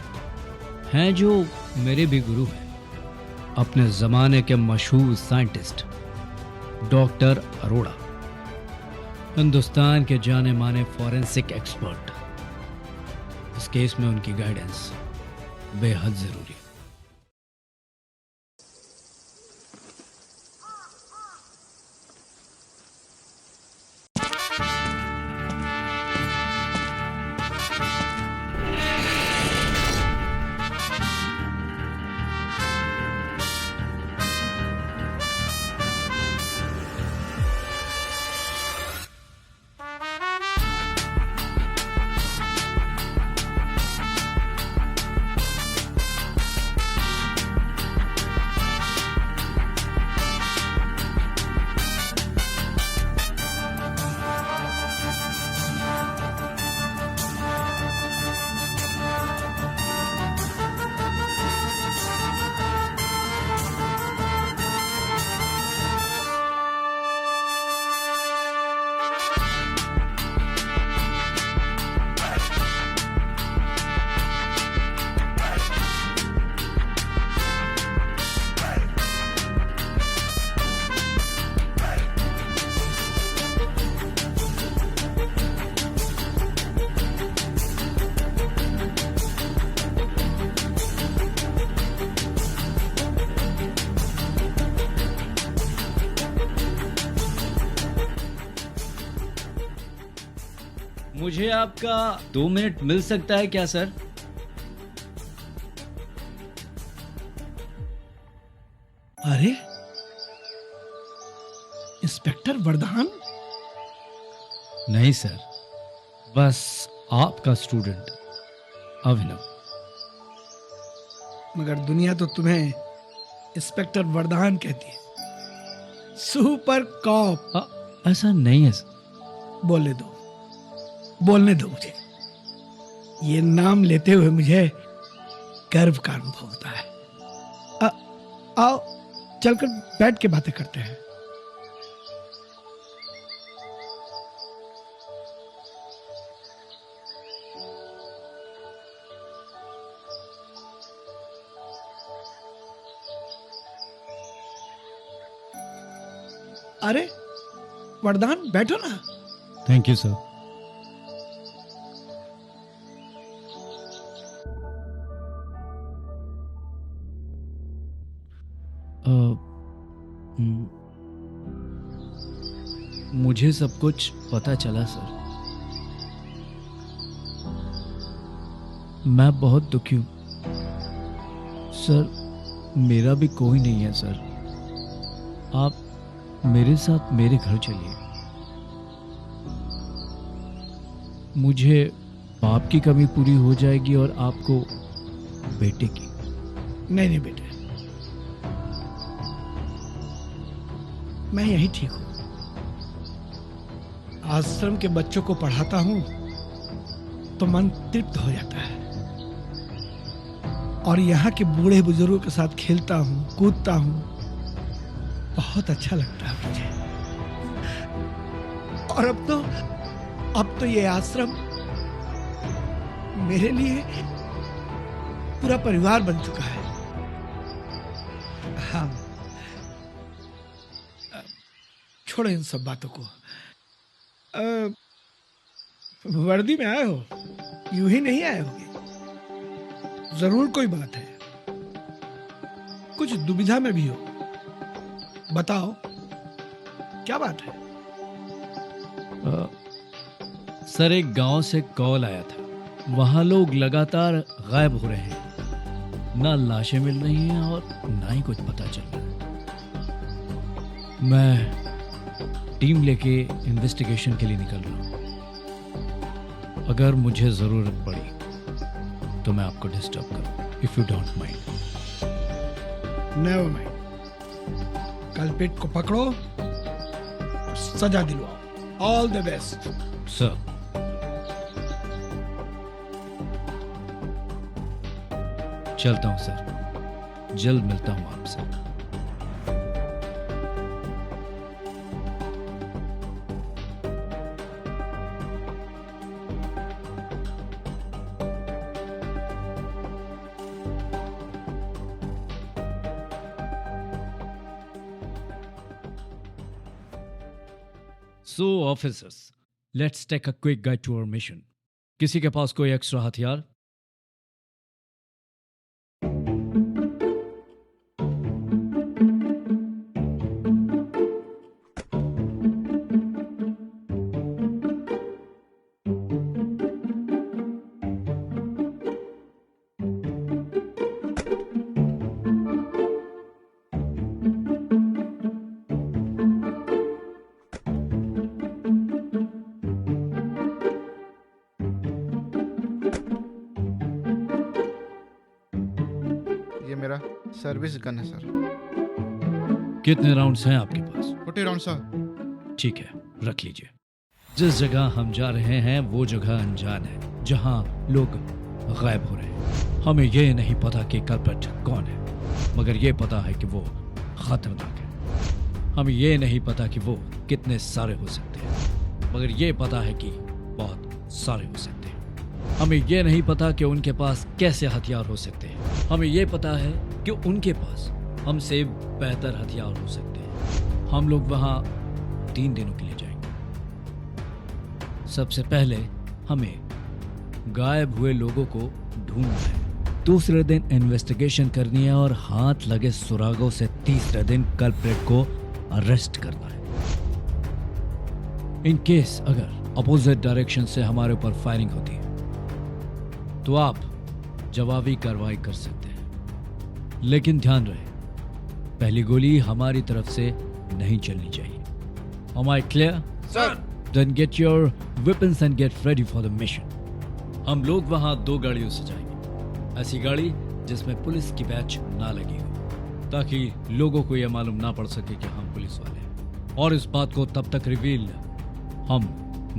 हैं जो मेरे भी गुरु हैं, अपने जमाने के मशहूर साइंटिस्ट डॉक्टर अरोड़ा, हिंदुस्तान के जाने माने फॉरेंसिक एक्सपर्ट। इस केस में उनकी गाइडेंस बेहद जरूरी है। मुझे आपका 2 मिनट मिल सकता है क्या सर? अरे इंस्पेक्टर वरदान? नहीं सर, बस आपका स्टूडेंट अभिनव। मगर दुनिया तो तुम्हें इंस्पेक्टर वरदान कहती है, सुपर कॉप। ऐसा नहीं है सर। बोलने दो मुझे। ये नाम लेते हुए मुझे गर्व का अनुभव होता है। आओ चलकर बैठ के बातें करते हैं। अरे वरदान, बैठो ना। Thank you sir. मुझे सब कुछ पता चला सर। मैं बहुत दुखी हूं सर। मेरा भी कोई नहीं है सर। आप मेरे साथ मेरे घर चलिए। मुझे बाप की कमी पूरी हो जाएगी और आपको बेटे की। नहीं बेटे, मैं यही ठीक हूं। आश्रम के बच्चों को पढ़ाता हूं तो मन तृप्त हो जाता है, और यहाँ के बूढ़े बुजुर्गों के साथ खेलता हूं, कूदता हूं, बहुत अच्छा लगता है मुझे। और अब तो ये आश्रम मेरे लिए पूरा परिवार बन चुका है। हाँ, छोड़ो इन सब बातों को। वर्दी में आए हो, यूं ही नहीं आए होगे। जरूर कोई बात है, कुछ दुविधा में भी हो। बताओ क्या बात है? सर, एक गांव से कॉल आया था। वहां लोग लगातार गायब हो रहे हैं। ना लाशें मिल रही हैं और ना ही कुछ पता चल रहा है। मैं टीम लेके इन्वेस्टिगेशन के लिए निकल रहा हूं। अगर मुझे जरूरत पड़ी तो मैं आपको डिस्टर्ब करूं, if you don't mind. Never mind. Culprit को पकड़ो, सजा दिलवाओ। All the best sir. चलता हूं सर, जल्द मिलता हूं आपसे। So officers, let's take a quick guide to our mission. किसी के पास कोई एक्स्ट्रा हथियार? सर्विस गन है सर। कितने राउंड्स हैं आपके पास? 40 राउंड सर। ठीक है, रख लीजिए। जिस जगह हम जा रहे हैं वो जगह अनजान है, जहां लोग गायब हो रहे हैं। हमें ये नहीं पता कि कल्प्रिट कौन है, मगर ये पता है कि वो खतरनाक है। हमें ये नहीं पता कि वो कितने सारे हो सकते हैं, मगर ये पता है कि बहुत सारे हो सकते हैं। हमें ये नहीं पता कि उनके पास कैसे हथियार हो सकते हैं। हमें ये पता है कि उनके पास हमसे बेहतर हथियार हो सकते हैं। हम लोग वहां 3 दिनों के लिए जाएंगे। सबसे पहले हमें गायब हुए लोगों को ढूंढना है। दूसरे दिन इन्वेस्टिगेशन करनी है और हाथ लगे सुरागों से तीसरे दिन कल्प्रिट को अरेस्ट करना है। इन केस अगर अपोजिट डायरेक्शन से हमारे ऊपर फायरिंग होती है तो आप जवाबी कार्रवाई कर सकते हैं, लेकिन ध्यान रहे पहली गोली हमारी तरफ से नहीं चलनी चाहिए। Am I clear? Sir. Then get your weapons and get ready for the mission. हम लोग वहां 2 गाड़ियों से जाएंगे, ऐसी गाड़ी जिसमें पुलिस की बैच ना लगी हो, ताकि लोगों को यह मालूम ना पड़ सके कि हम पुलिस वाले हैं। और इस बात को तब तक रिवील हम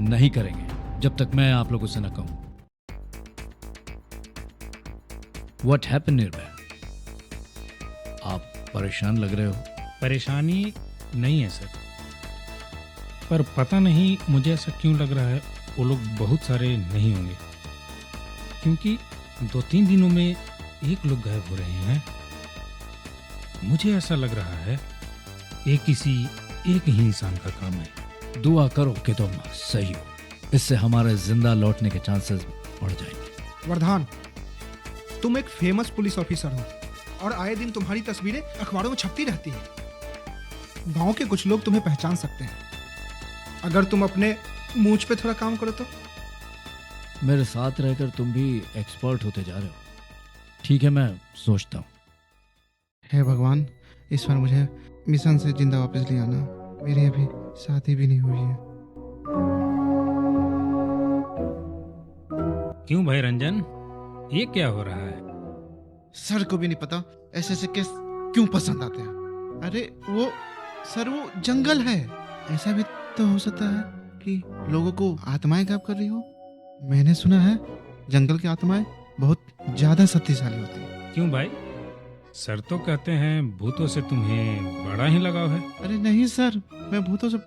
नहीं करेंगे जब तक मैं आप लोगों से न कहूं। What happened निर्भय? आप परेशान लग रहे हो। परेशानी नहीं है सर, पर पता नहीं मुझे ऐसा क्यों लग रहा है वो लोग बहुत सारे नहीं होंगे, क्योंकि 2-3 दिनों में एक लोग गायब हो रहे हैं। मुझे ऐसा लग रहा है ये किसी एक ही इंसान का काम है। दुआ करो कि तुम सही हो, इससे हमारे जिंदा लौटने के चांसेस बढ़ जाएंगे। वर्धान, तुम एक फेमस पुलिस ऑफिसर हो और आए दिन तुम्हारी तस्वीरें अखबारों में छपती रहती हैं। गांव के कुछ लोग तुम्हें पहचान सकते हैं अगर तुम अपने मूंछ पे थोड़ा काम करो तो। मेरे साथ रहकर तुम भी एक्सपर्ट होते जा रहे हो। ठीक है, मैं सोचता हूँ। हे भगवान, इस बार मुझे मिशन से जिंदा वापस ले आना। मेरी अभी शादी भी नहीं हुई है। क्यों भाई रंजन, ये क्या हो रहा है? सर को भी नहीं पता ऐसे ऐसे केस क्यों पसंद आते हैं। अरे वो सर, वो जंगल है। ऐसा भी तो हो सकता है कि लोगों को आत्माएं गायब कर रही हो। मैंने सुना है जंगल की आत्माएं बहुत ज्यादा शक्तिशाली होती हैं। क्यों भाई, सर तो कहते हैं भूतों से तुम्हें बड़ा ही लगाव है। अरे नहीं सर, मैं भूतों से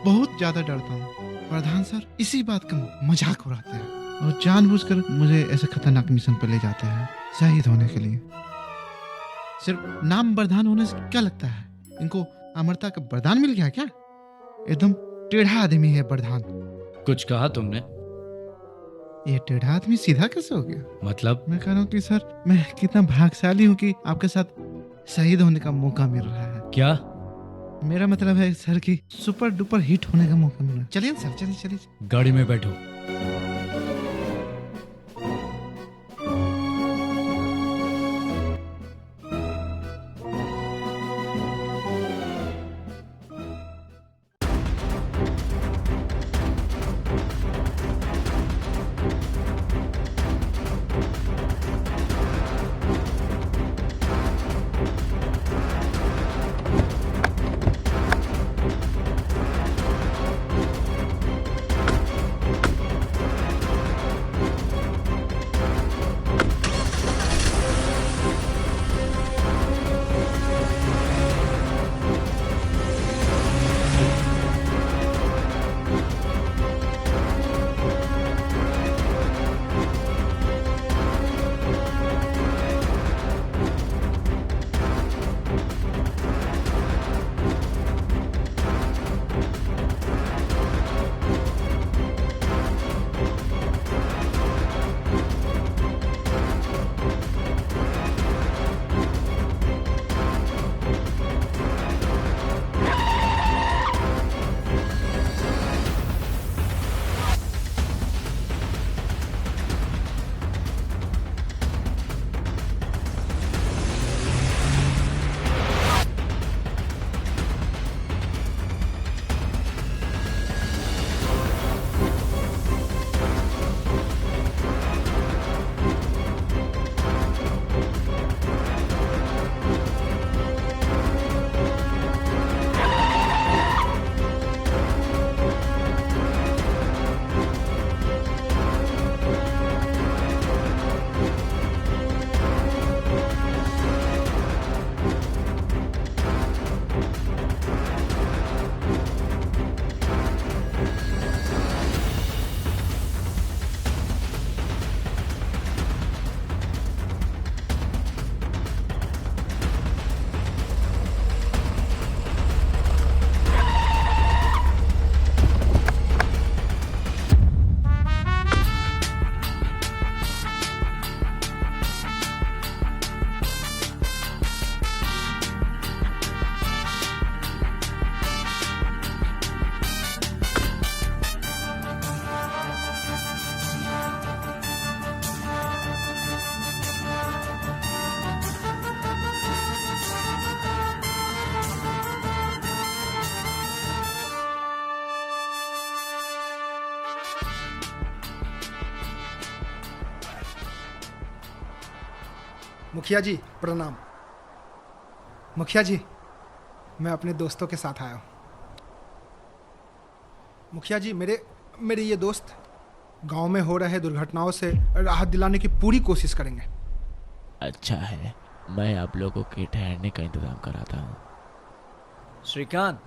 बहुत ज्यादा डरता हूँ। प्रधान सर इसी बात का मजाक उड़ाते हैं और जानबूझकर मुझे ऐसे खतरनाक मिशन पर ले जाते हैं शहीद होने के लिए। सिर्फ नाम वरदान होने से क्या लगता है इनको अमरता का वरदान मिल गया क्या? एकदम टेढ़ा आदमी है वरदान। कुछ कहा तुमने? ये टेढ़ा आदमी सीधा कैसे हो गया? मतलब? मैं कह रहा हूँ कि सर मैं कितना भाग्यशाली हूँ कि आपके साथ शहीद होने का मौका मिल रहा है। क्या? मेरा मतलब है सर की सुपर डुपर हिट होने का मौका मिल रहा है। चलिए सर, चलिए चलिए। गाड़ी में बैठो। मुखिया जी प्रणाम। मुखिया जी, मैं अपने दोस्तों के साथ आया हूँ। मुखिया जी, मेरे ये दोस्त गांव में हो रहे दुर्घटनाओं से राहत दिलाने की पूरी कोशिश करेंगे। अच्छा है, मैं आप लोगों के ठहरने का इंतजाम कराता हूँ। श्रीकांत,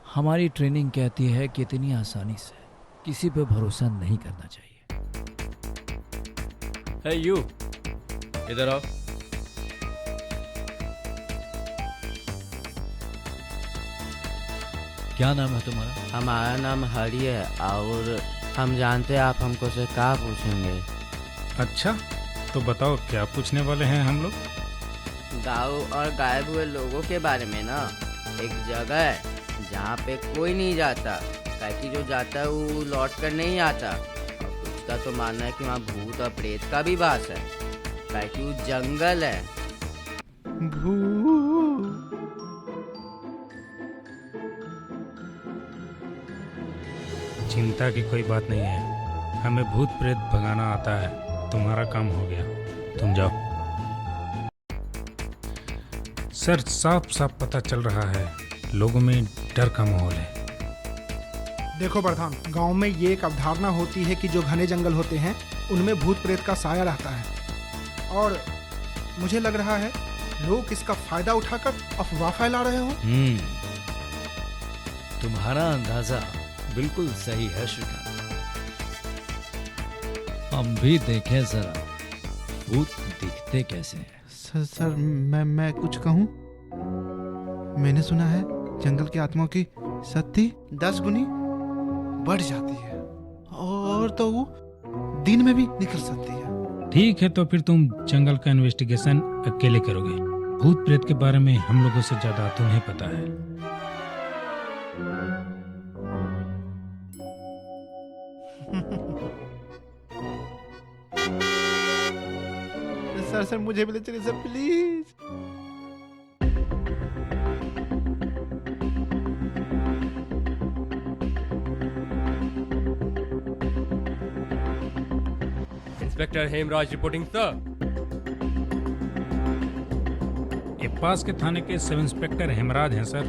हमारी ट्रेनिंग कहती है कि इतनी आसानी से किसी पे भरोसा नहीं करना चाहिए। हे यू, इधर आओ। क्या नाम है तुम्हारा? हमारा नाम हरी है और हम जानते हैं आप हमको से क्या पूछेंगे। अच्छा, तो बताओ क्या पूछने वाले हैं हम लोग? गाँव और गायब हुए लोगों के बारे में ना। एक जगह है जहाँ पे कोई नहीं जाता, ताकि जो जाता है वो लौट कर नहीं आता। उसका तो मानना है कि वहाँ भूत और प्रेत का भी वास है, ताकि वो जंगल है। चिंता की कोई बात नहीं है, हमें भूत प्रेत भगाना आता है। तुम्हारा काम हो गया, तुम जाओ। सर, साफ साफ पता चल रहा है लोगों में डर का माहौल है। देखो प्रधान, गांव में ये एक अवधारणा होती है कि जो घने जंगल होते हैं उनमें भूत प्रेत का साया रहता है, और मुझे लग रहा है लोग इसका फायदा उठाकर अफवाह फैला रहे हो। तुम्हारा अंदाजा बिल्कुल सही है श्रीकांत। हम भी देखें जरा भूत दिखते कैसे हैं। सर मैं कुछ कहूँ? मैंने सुना है जंगल की आत्माओं की शक्ति 10 गुनी बढ़ जाती है, और तो वो दिन में भी निकल सकती है। ठीक है, तो फिर तुम जंगल का इन्वेस्टिगेशन अकेले करोगे। भूत प्रेत के बारे में हम लोगों से ज्यादा तुम्हें पता है। सर मुझे भी ले चलिए sir, please. Inspector Hemraj reporting sir. ये पास के थाने के सब इंस्पेक्टर हेमराज हैं सर,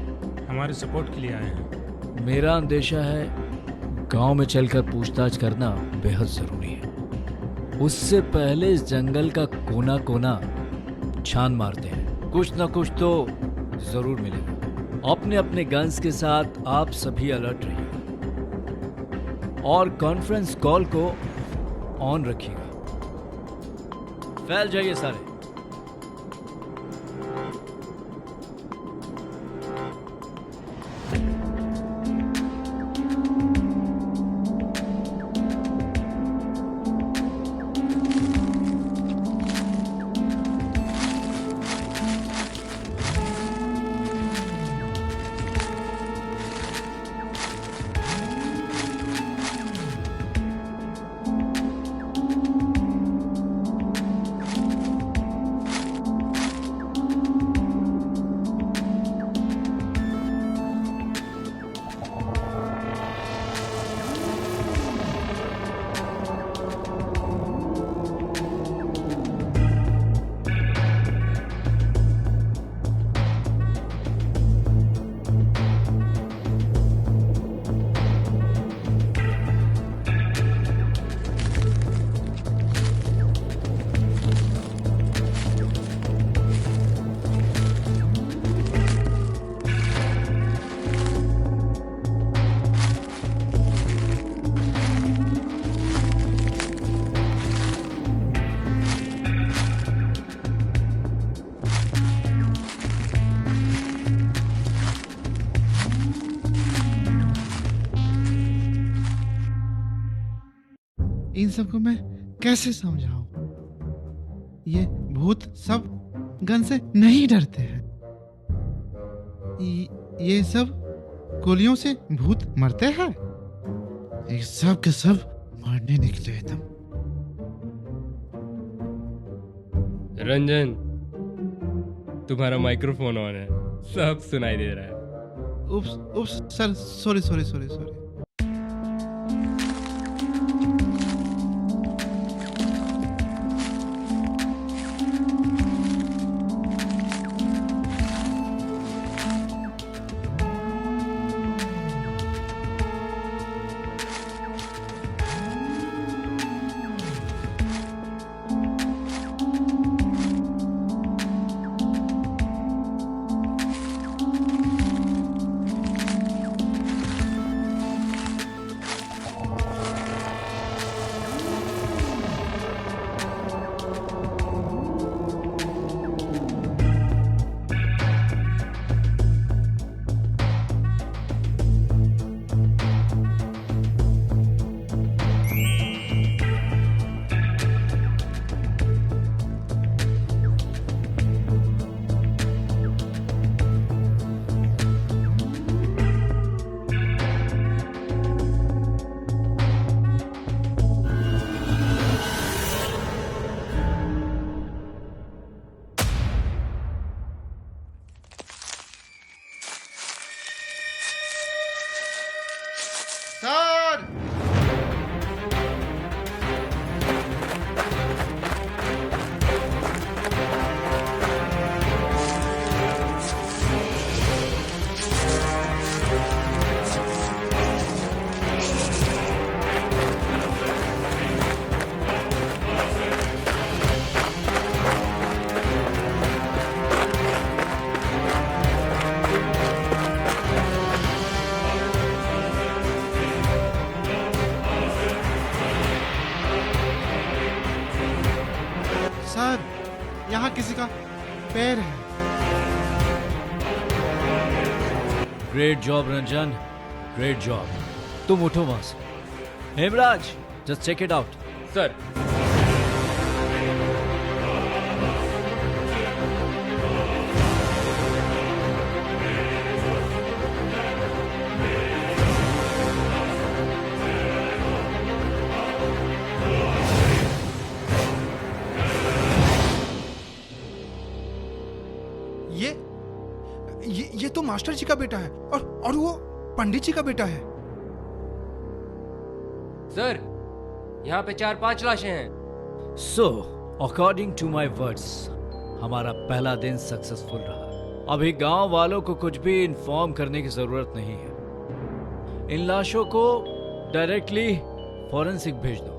हमारे सपोर्ट के लिए आए हैं। मेरा अंदेशा है गांव में चलकर पूछताछ करना बेहद जरूरी है। उससे पहले इस जंगल का कोना कोना छान मारते हैं, कुछ ना कुछ तो जरूर मिलेगा। अपने अपने गन्स के साथ आप सभी अलर्ट रहिएगा और कॉन्फ्रेंस कॉल को ऑन रखिएगा। फैल जाइए सारे। इन सबको मैं कैसे समझाऊं? ये भूत सब गन से नहीं डरते हैं। ये सब गोलियों से भूत मरते हैं। ये सब के सब मरने निकले एकदम। रंजन, तुम्हारा माइक्रोफोन ऑन है, सब सुनाई दे रहा है। Oops sir, sorry. Great job Ranjan, great job. तुम उठो वहां से। Hemraj, just check it out. Sir. ये तो मास्टर जी का बेटा है और वो पंडित जी का बेटा है। सर, यहाँ पे 4-5 लाशें हैं। So according to my words, हमारा पहला दिन सक्सेसफुल रहा। अभी गांव वालों को कुछ भी इन्फॉर्म करने की जरूरत नहीं है। इन लाशों को डायरेक्टली फॉरेंसिक भेज दो।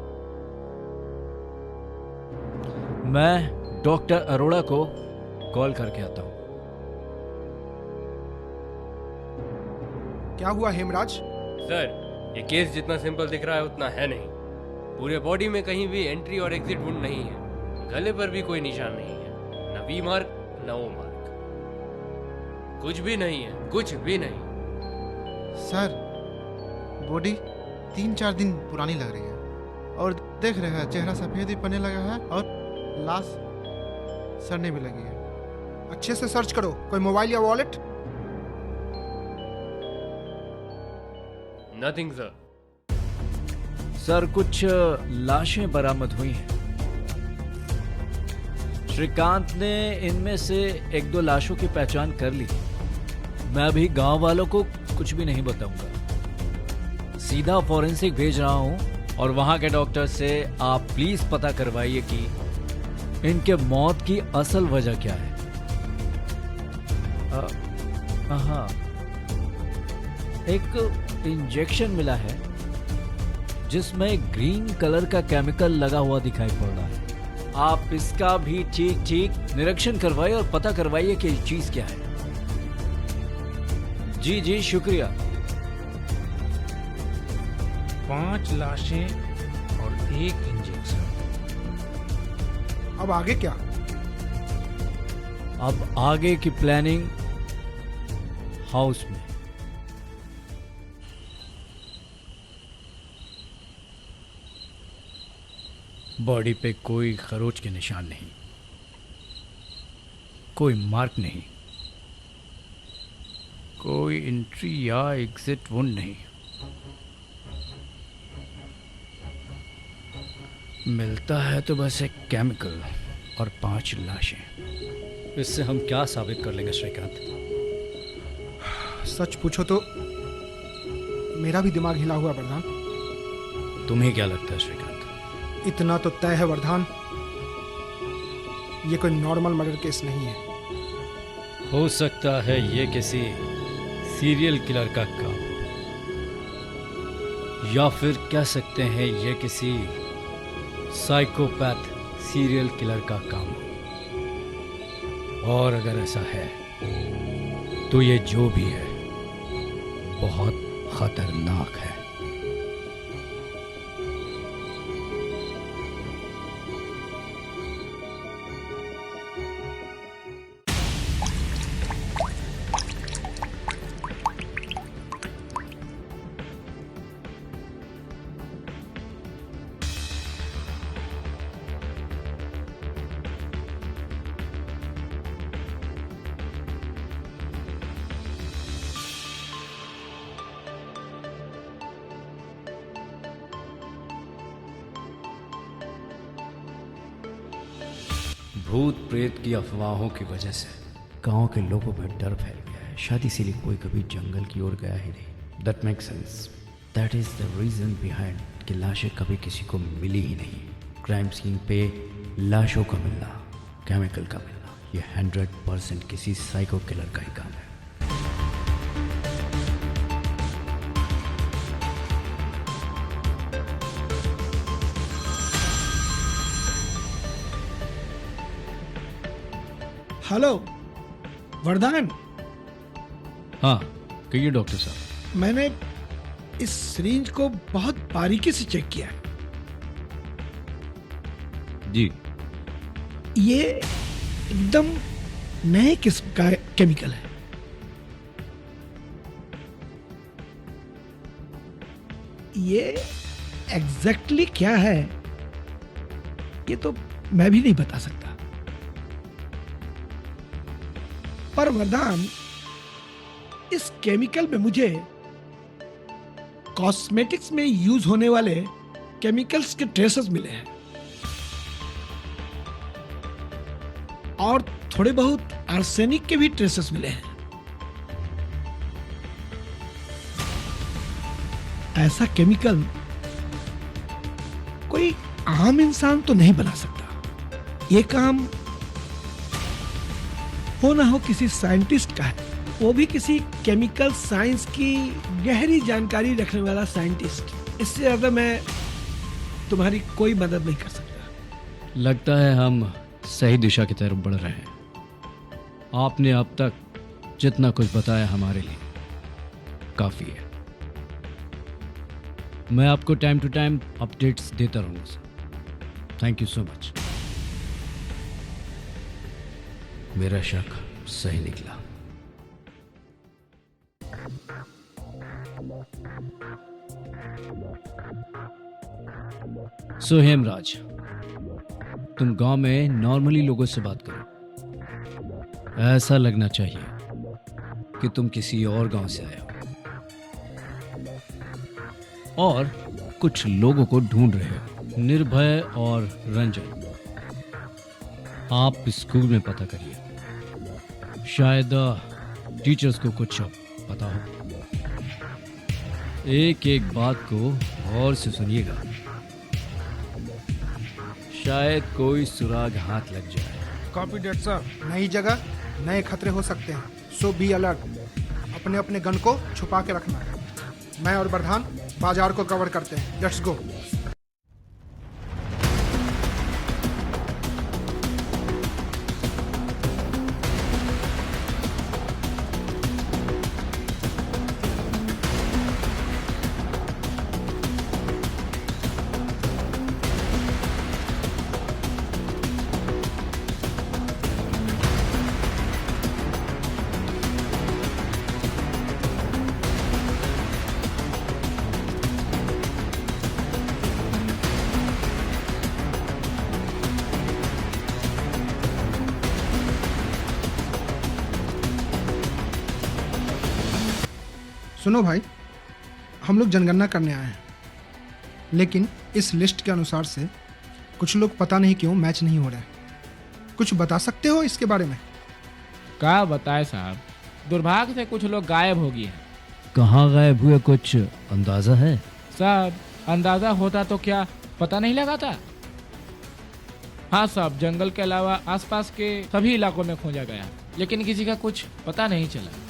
मैं डॉक्टर अरोड़ा को कॉल करके आता हूं। क्या हुआ हेमराज? सर, ये केस जितना सिंपल दिख रहा है उतना है नहीं। पूरे बॉडी में कहीं भी एंट्री और एग्जिट वुंड नहीं है। गले पर भी कोई निशान नहीं है, न वी मार्क न ओ मार्क, कुछ भी नहीं है, कुछ भी नहीं। सर, बॉडी 3-4 दिन पुरानी लग रही है और देख रहे हैं चेहरा सफेद ही पड़ने लगा है और लाश सड़ने भी लगी है। अच्छे से सर्च करो, कोई मोबाइल या वॉलेट? Nothing sir. सर, कुछ लाशें बरामद हुई हैं। श्रीकांत ने इनमें से 1-2 लाशों की पहचान कर ली। मैं अभी गांव वालों को कुछ भी नहीं बताऊंगा, सीधा फॉरेंसिक भेज रहा हूं और वहां के डॉक्टर से आप प्लीज पता करवाइए कि इनके मौत की असल वजह क्या है। हाँ, एक इंजेक्शन मिला है जिसमें ग्रीन कलर का केमिकल लगा हुआ दिखाई पड़ रहा है। आप इसका भी ठीक निरीक्षण करवाइए और पता करवाइए कि चीज क्या है। जी शुक्रिया। 5 लाशें और 1 इंजेक्शन। अब आगे क्या? अब आगे की प्लानिंग हाउस में। बॉडी पे कोई खरोच के निशान नहीं, कोई मार्क नहीं, कोई एंट्री या एग्जिट वुंड नहीं। मिलता है तो बस एक केमिकल और 5 लाशें। इससे हम क्या साबित कर लेंगे श्रीकांत? सच पूछो तो मेरा भी दिमाग हिला हुआ वर्धान। तुम्हें क्या लगता है श्रीकांत? इतना तो तय है वर्धान, ये कोई नॉर्मल मर्डर केस नहीं है। हो सकता है ये किसी सीरियल किलर का काम, या फिर कह सकते हैं ये किसी साइकोपैथ सीरियल किलर का काम। और अगर ऐसा है तो ये जो भी है बहुत खतरनाक है। भूत प्रेत की अफवाहों की वजह से गांव के लोगों में डर फैल गया है। शायद इसीलिए कोई कभी जंगल की ओर गया ही नहीं। That make sense. That is the reason behind कि लाशें कभी किसी को मिली ही नहीं। क्राइम सीन पे लाशों का मिलना, केमिकल का मिलना, ये 100% किसी साइको किलर का ही काम है। हेलो वरदान। हाँ कहिए डॉक्टर साहब। मैंने इस सिरिंज को बहुत बारीकी से चेक किया है। जी। ये एकदम नए किस्म का केमिकल है। ये एग्जैक्टली क्या है ये तो मैं भी नहीं बता सकता, पर वरदान इस केमिकल में मुझे कॉस्मेटिक्स में यूज होने वाले केमिकल्स के ट्रेसेस मिले हैं और थोड़े बहुत आर्सेनिक के भी ट्रेसेस मिले हैं। ऐसा केमिकल कोई आम इंसान तो नहीं बना सकता। ये काम हो ना हो किसी साइंटिस्ट का है, वो भी किसी केमिकल साइंस की गहरी जानकारी रखने वाला साइंटिस्ट। इससे ज्यादा मैं तुम्हारी कोई मदद नहीं कर सकता। लगता है हम सही दिशा की तरफ बढ़ रहे हैं। आपने अब तक जितना कुछ बताया हमारे लिए काफी है। मैं आपको टाइम टू टाइम अपडेट्स देता रहूंगा sir. Thank you so much. मेरा शक सही निकला। सो हेमराज, तुम गांव में नॉर्मली लोगों से बात करो। ऐसा लगना चाहिए कि तुम किसी और गांव से आए हो और कुछ लोगों को ढूंढ रहे हो। निर्भय और रंजन, आप स्कूल में पता करिए, शायद टीचर्स को कुछ पता हो। एक एक बात को गौर से सुनिएगा, शायद कोई सुराग हाथ लग जाए। Copy that sir. नई जगह नए खतरे हो सकते हैं, सो बी अलर्ट। अपने अपने गन को छुपा के रखना। मैं और प्रधान बाजार को कवर करते हैं। Let's go. सुनो भाई, हम लोग जनगणना करने आए हैं, लेकिन इस लिस्ट के अनुसार से कुछ लोग पता नहीं क्यों मैच नहीं हो रहे। कुछ बता सकते हो इसके बारे में? क्या बताए साहब, दुर्भाग्य से कुछ लोग गायब हो गए हैं। कहाँ गायब हुए, कुछ अंदाजा है? साहब, अंदाजा होता तो क्या पता नहीं लगाता। हाँ साहब, जंगल के अलावा आसपास के सभी इलाकों में खोजा गया, लेकिन किसी का कुछ पता नहीं चला।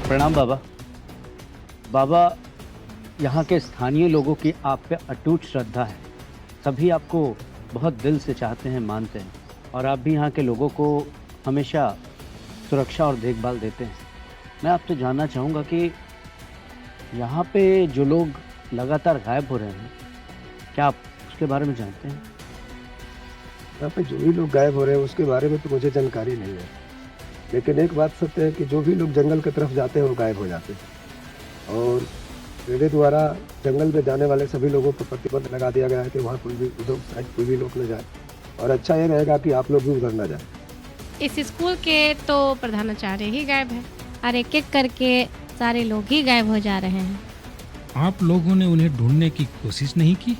प्रणाम बाबा। बाबा, यहाँ के स्थानीय लोगों की आप पे अटूट श्रद्धा है। सभी आपको बहुत दिल से चाहते हैं, मानते हैं, और आप भी यहाँ के लोगों को हमेशा सुरक्षा और देखभाल देते हैं। मैं आपसे जानना चाहूँगा कि यहाँ पे जो लोग लगातार गायब हो रहे हैं, क्या आप उसके बारे में जानते हैं? यहाँ पे जो भी लोग गायब हो रहे हैं उसके बारे में तो मुझे जानकारी नहीं है, लेकिन एक बात सत्य है कि जो भी लोग जंगल की तरफ जाते हैं वो गायब हो जाते हैं। और मेरे द्वारा जंगल में जाने वाले सभी लोगों पर प्रतिबंध लगा दिया गया है कि वहाँ कोई भी उधर साइड कोई भी लोग न जाए, और अच्छा ये रहेगा कि आप लोग भी उधर न जाए। इस स्कूल के तो प्रधानाचार्य ही गायब है और एक एक करके सारे लोग ही गायब हो जा रहे हैं। आप लोगों ने उन्हें ढूंढने की कोशिश नहीं की?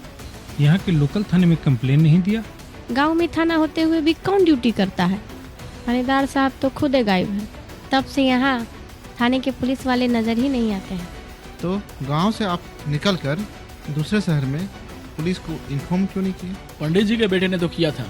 यहाँ के लोकल थाने में कंप्लेन नहीं दिया? गांव में थाना होते हुए भी कौन ड्यूटी करता है? थानेदार साहब तो खुद गायब है। तब से यहाँ थाने के पुलिस वाले नजर ही नहीं आते हैं। तो गांव से आप निकलकर दूसरे शहर में पुलिस को इन्फॉर्म क्यों नहीं किया? पंडित जी के बेटे ने तो किया था।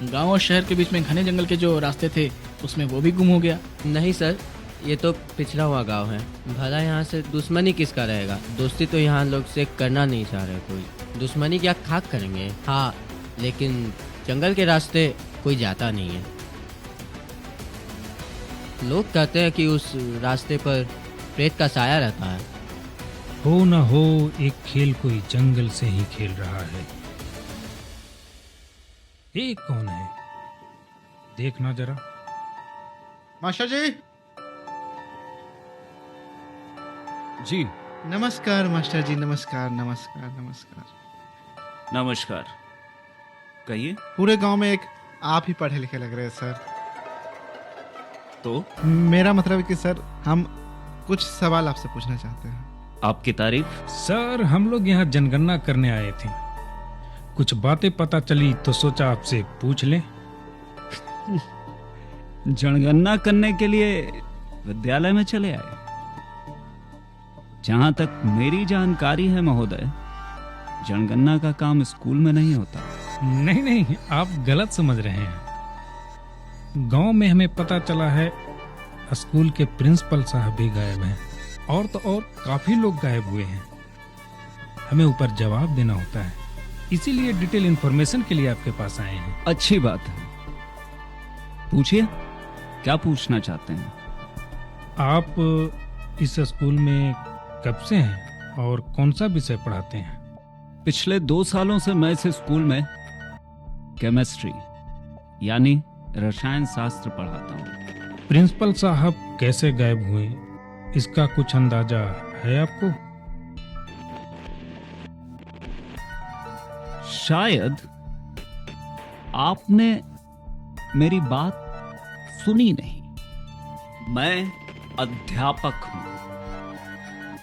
गांव और शहर के बीच में घने जंगल के जो रास्ते थे उसमें वो भी गुम हो गया। नहीं सर, ये तो पिछड़ा हुआ गांव है। भला यहाँ से दुश्मनी किसका रहेगा? दोस्ती तो यहाँ लोग से करना नहीं चाह रहे कोई। दुश्मनी क्या खाक करेंगे? हाँ, लेकिन जंगल के रास्ते कोई जाता नहीं है। लोग कहते हैं कि उस रास्ते पर प्रेत का साया रहता है। हो न हो एक खेल कोई जंगल से ही खेल रहा है। ये कौन है? देखना जरा। मास्टर जी। जी नमस्कार मास्टर जी, नमस्कार नमस्कार नमस्कार। नमस्कार, कहिए। पूरे गांव में एक आप ही पढ़े लिखे लग रहे हैं सर। तो मेरा मतलब है कि सर हम कुछ सवाल आपसे पूछना चाहते हैं। आपकी तारीफ। सर, हम लोग यहाँ जनगणना करने आए थे। कुछ बातें पता चली तो सोचा आपसे पूछ लें। जनगणना करने के लिए विद्यालय में चले आए? जहां तक मेरी जानकारी है महोदय, जनगणना का काम स्कूल में नहीं होता। नहीं नहीं, आप गलत समझ रहे हैं। गांव में हमें पता चला है स्कूल के प्रिंसिपल साहब भी गायब हैं, और तो और काफी लोग गायब हुए हैं। हमें ऊपर जवाब देना होता है, इसीलिए डिटेल इंफॉर्मेशन के लिए आपके पास आए हैं। अच्छी बात है, पूछिए, क्या पूछना चाहते हैं? आप इस स्कूल में कब से हैं और कौन सा विषय पढ़ाते हैं? पिछले 2 सालों से मैं इस स्कूल में केमिस्ट्री यानी रसायन शास्त्र पढ़ाता हूँ। प्रिंसिपल साहब कैसे गायब हुए, इसका कुछ अंदाजा है आपको? शायद आपने मेरी बात सुनी नहीं। मैं अध्यापक हूं,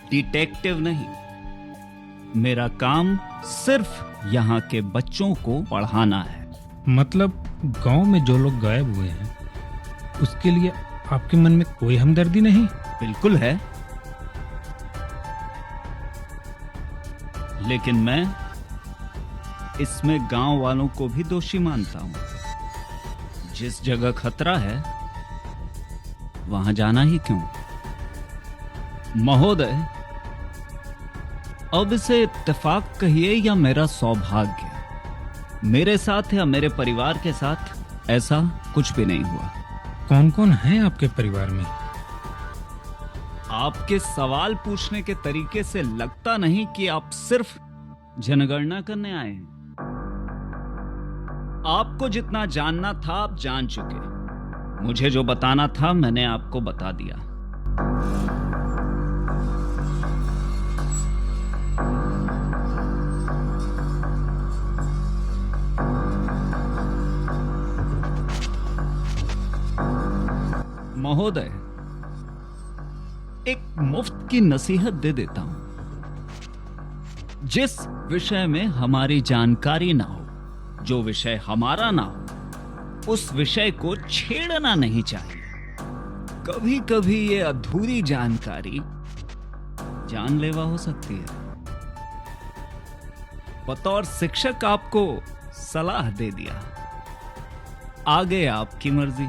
डिटेक्टिव नहीं। मेरा काम सिर्फ यहाँ के बच्चों को पढ़ाना है। मतलब गांव में जो लोग गायब हुए हैं उसके लिए आपके मन में कोई हमदर्दी नहीं? बिल्कुल है, लेकिन मैं इसमें गांव वालों को भी दोषी मानता हूं। जिस जगह खतरा है वहां जाना ही क्यों? महोदय, अब इसे इत्तेफाक कहिए या मेरा सौभाग्य, मेरे साथ या मेरे परिवार के साथ ऐसा कुछ भी नहीं हुआ। कौन कौन है आपके परिवार में? आपके सवाल पूछने के तरीके से लगता नहीं कि आप सिर्फ जनगणना करने आए हैं। आपको जितना जानना था आप जान चुके। मुझे जो बताना था मैंने आपको बता दिया। महोदय, एक मुफ्त की नसीहत दे देता हूं। जिस विषय में हमारी जानकारी ना हो, जो विषय हमारा ना हो, उस विषय को छेड़ना नहीं चाहिए। कभी कभी ये अधूरी जानकारी जानलेवा हो सकती है। बतौर शिक्षक आपको सलाह दे दिया, आगे आपकी मर्जी।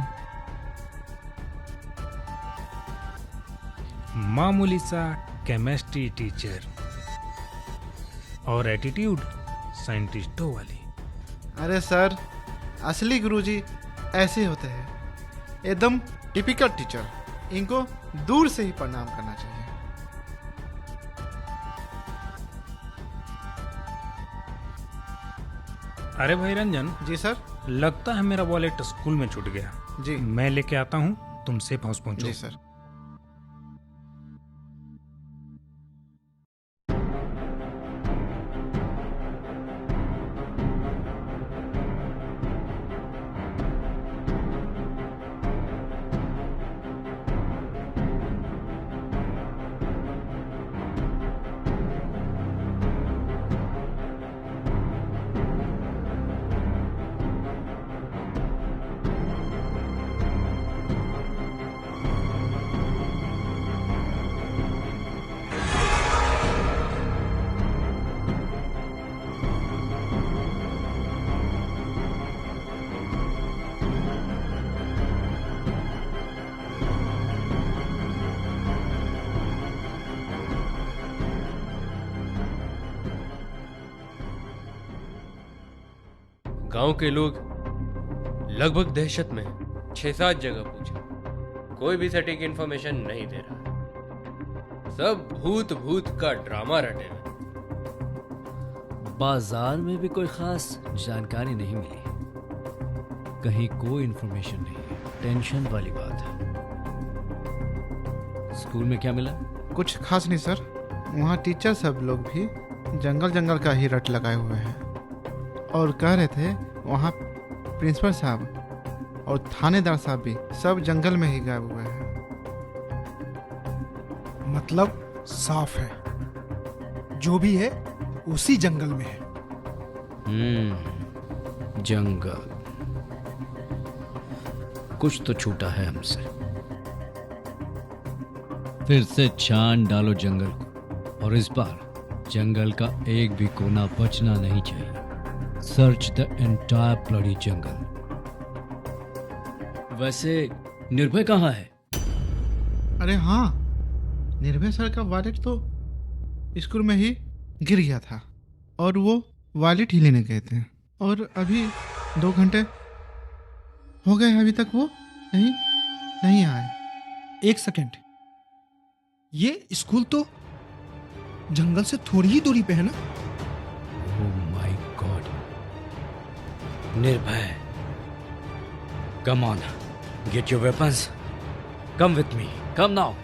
मामूली सा केमिस्ट्री टीचर और एटीट्यूड साइंटिस्टों वाली। अरे सर, असली गुरुजी ऐसे होते हैं, एकदम टिपिकल टीचर। इनको दूर से ही प्रणाम करना चाहिए। अरे भाई रंजन। जी सर। लगता है मेरा वॉलेट स्कूल में छूट गया। जी। मैं लेके आता हूँ, तुम सेफ हाउस पहुंचो। जी सर। गांव के लोग लगभग दहशत में 6-7 जगह पूछे, कोई भी सटीक इंफॉर्मेशन नहीं दे रहा। सब भूत भूत का ड्रामा रटे हैं। बाजार में भी कोई खास जानकारी नहीं मिली, कहीं कोई इंफॉर्मेशन नहीं है। टेंशन वाली बात है। स्कूल में क्या मिला? कुछ खास नहीं सर, वहाँ टीचर सब लोग भी जंगल जंगल का ही रट लगाए हुए हैं और कह रहे थे वहाँ प्रिंसिपल साहब और थानेदार साहब भी सब जंगल में ही गायब हुए हैं। मतलब साफ है, जो भी है उसी जंगल में है। जंगल, कुछ तो छूटा है हमसे। फिर से छान डालो जंगल को, और इस बार जंगल का एक भी कोना बचना नहीं चाहिए। सर्च द एंटायर ब्लडी जंगल। वैसे निर्भय कहाँ है? अरे हाँ, निर्भय सर का वॉलेट तो स्कूल में ही गिर गया था और वो वॉलेट ही लेने गए थे और अभी 2 घंटे हो गए, अभी तक वो नहीं आए। 1 सेकेंड, ये स्कूल तो जंगल से थोड़ी ही दूरी पे है ना? Oh my god. Nirbhay, come on, get your weapons, come with me, come now.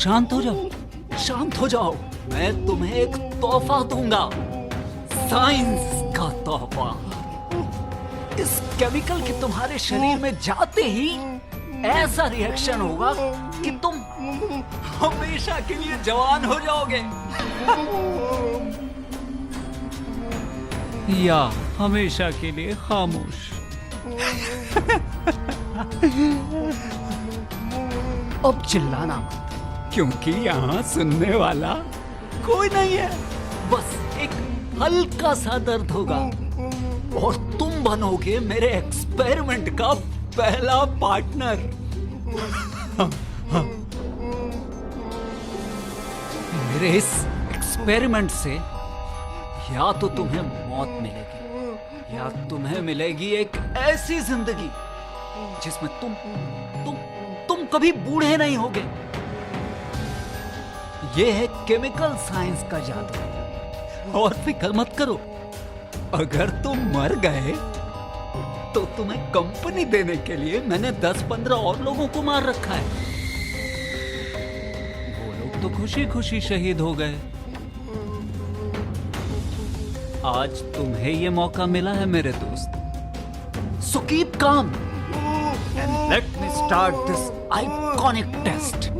शांत हो जाओ, शांत हो जाओ। मैं तुम्हें एक तोहफा दूंगा, साइंस का तोहफा। इस केमिकल के तुम्हारे शरीर में जाते ही ऐसा रिएक्शन होगा कि तुम हमेशा के लिए जवान हो जाओगे या हमेशा के लिए खामोश। अब चिल्लाना मत, क्योंकि यहाँ सुनने वाला कोई नहीं है। बस एक हल्का सा दर्द होगा और तुम बनोगे मेरे एक्सपेरिमेंट का पहला पार्टनर। मेरे इस एक्सपेरिमेंट से या तो तुम्हें मौत मिलेगी या तुम्हें मिलेगी एक ऐसी जिंदगी जिसमें तुम कभी बूढ़े नहीं होगे। यह है केमिकल साइंस का जादू। और फिक्र मत करो, अगर तुम मर गए तो तुम्हें कंपनी देने के लिए मैंने 10-15 और लोगों को मार रखा है। वो लोग तो खुशी खुशी शहीद हो गए। आज तुम्हें ये मौका मिला है मेरे दोस्त। So keep calm and let me start this iconic test.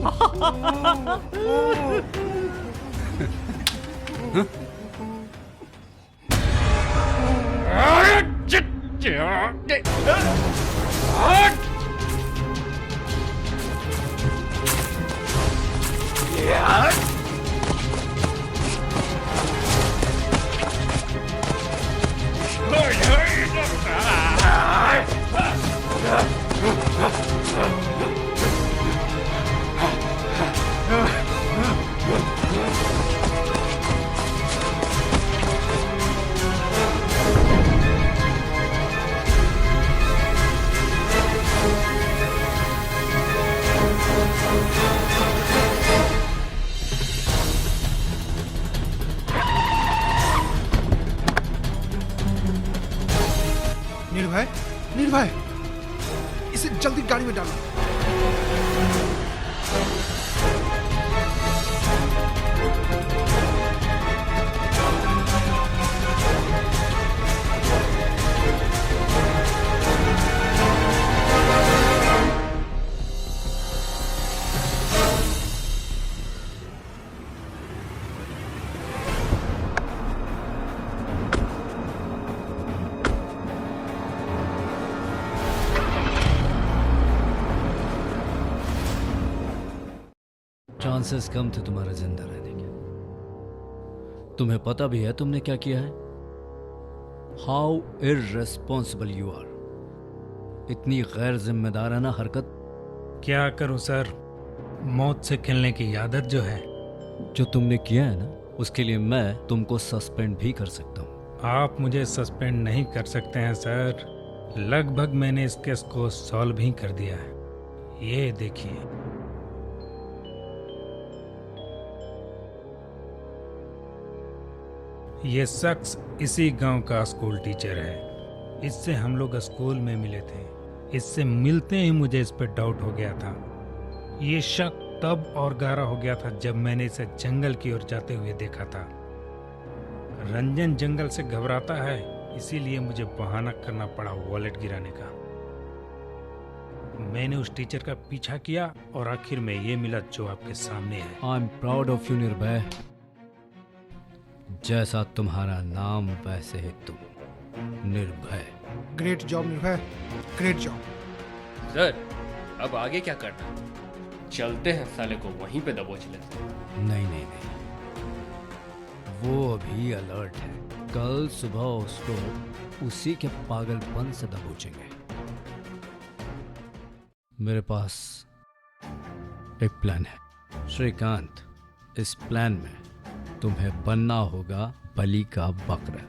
Nirbhay, Nirbhay, इसे जल्दी गाड़ी में डालो। चांसेस कम थे तुम्हारे जिंदा रहने के। तुम्हें पता भी है तुमने क्या किया है? How irresponsible you are. इतनी गैर जिम्मेदाराना हरकत। क्या करूं सर, मौत से खेलने की आदत जो है। जो तुमने किया है ना, उसके लिए मैं तुमको सस्पेंड भी कर सकता हूं। आप मुझे सस्पेंड नहीं कर सकते हैं सर। लगभग मैंने इस केस को सॉल्व भी कर दिया है। ये देखिए। ये शख्स इसी गांव का स्कूल टीचर है। इससे हम लोग स्कूल में मिले थे। इससे मिलते ही मुझे इस पर डाउट हो गया था। ये शक तब और गहरा हो गया था जब मैंने इसे जंगल की ओर जाते हुए देखा था। रंजन जंगल से घबराता है, इसीलिए मुझे बहाना करना पड़ा वॉलेट गिराने का। मैंने उस टीचर का पीछा किया और आखिर में ये मिला जो आपके सामने है। I am proud of you निर्भय। जैसा तुम्हारा नाम वैसे ही तुम, निर्भय। ग्रेट जॉब निर्भय, ग्रेट जॉब। सर, अब आगे क्या करना? चलते हैं साले को वहीं पे दबोच लेते हैं। नहीं नहीं नहीं, वो अभी अलर्ट है। कल सुबह उसको उसी के पागलपन से दबोचेंगे। मेरे पास एक प्लान है श्रीकांत। इस प्लान में तुम्हें बनना होगा बलि का बकरा।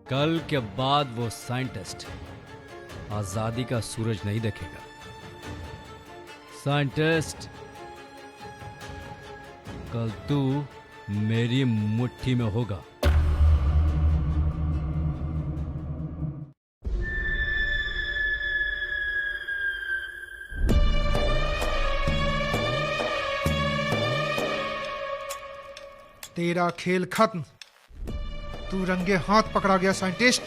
कल के बाद वो साइंटिस्ट आजादी का सूरज नहीं देखेगा। साइंटिस्ट, कल तू मेरी मुट्ठी में होगा। तेरा खेल खत्म। तू रंगे हाथ पकड़ा गया साइंटिस्ट।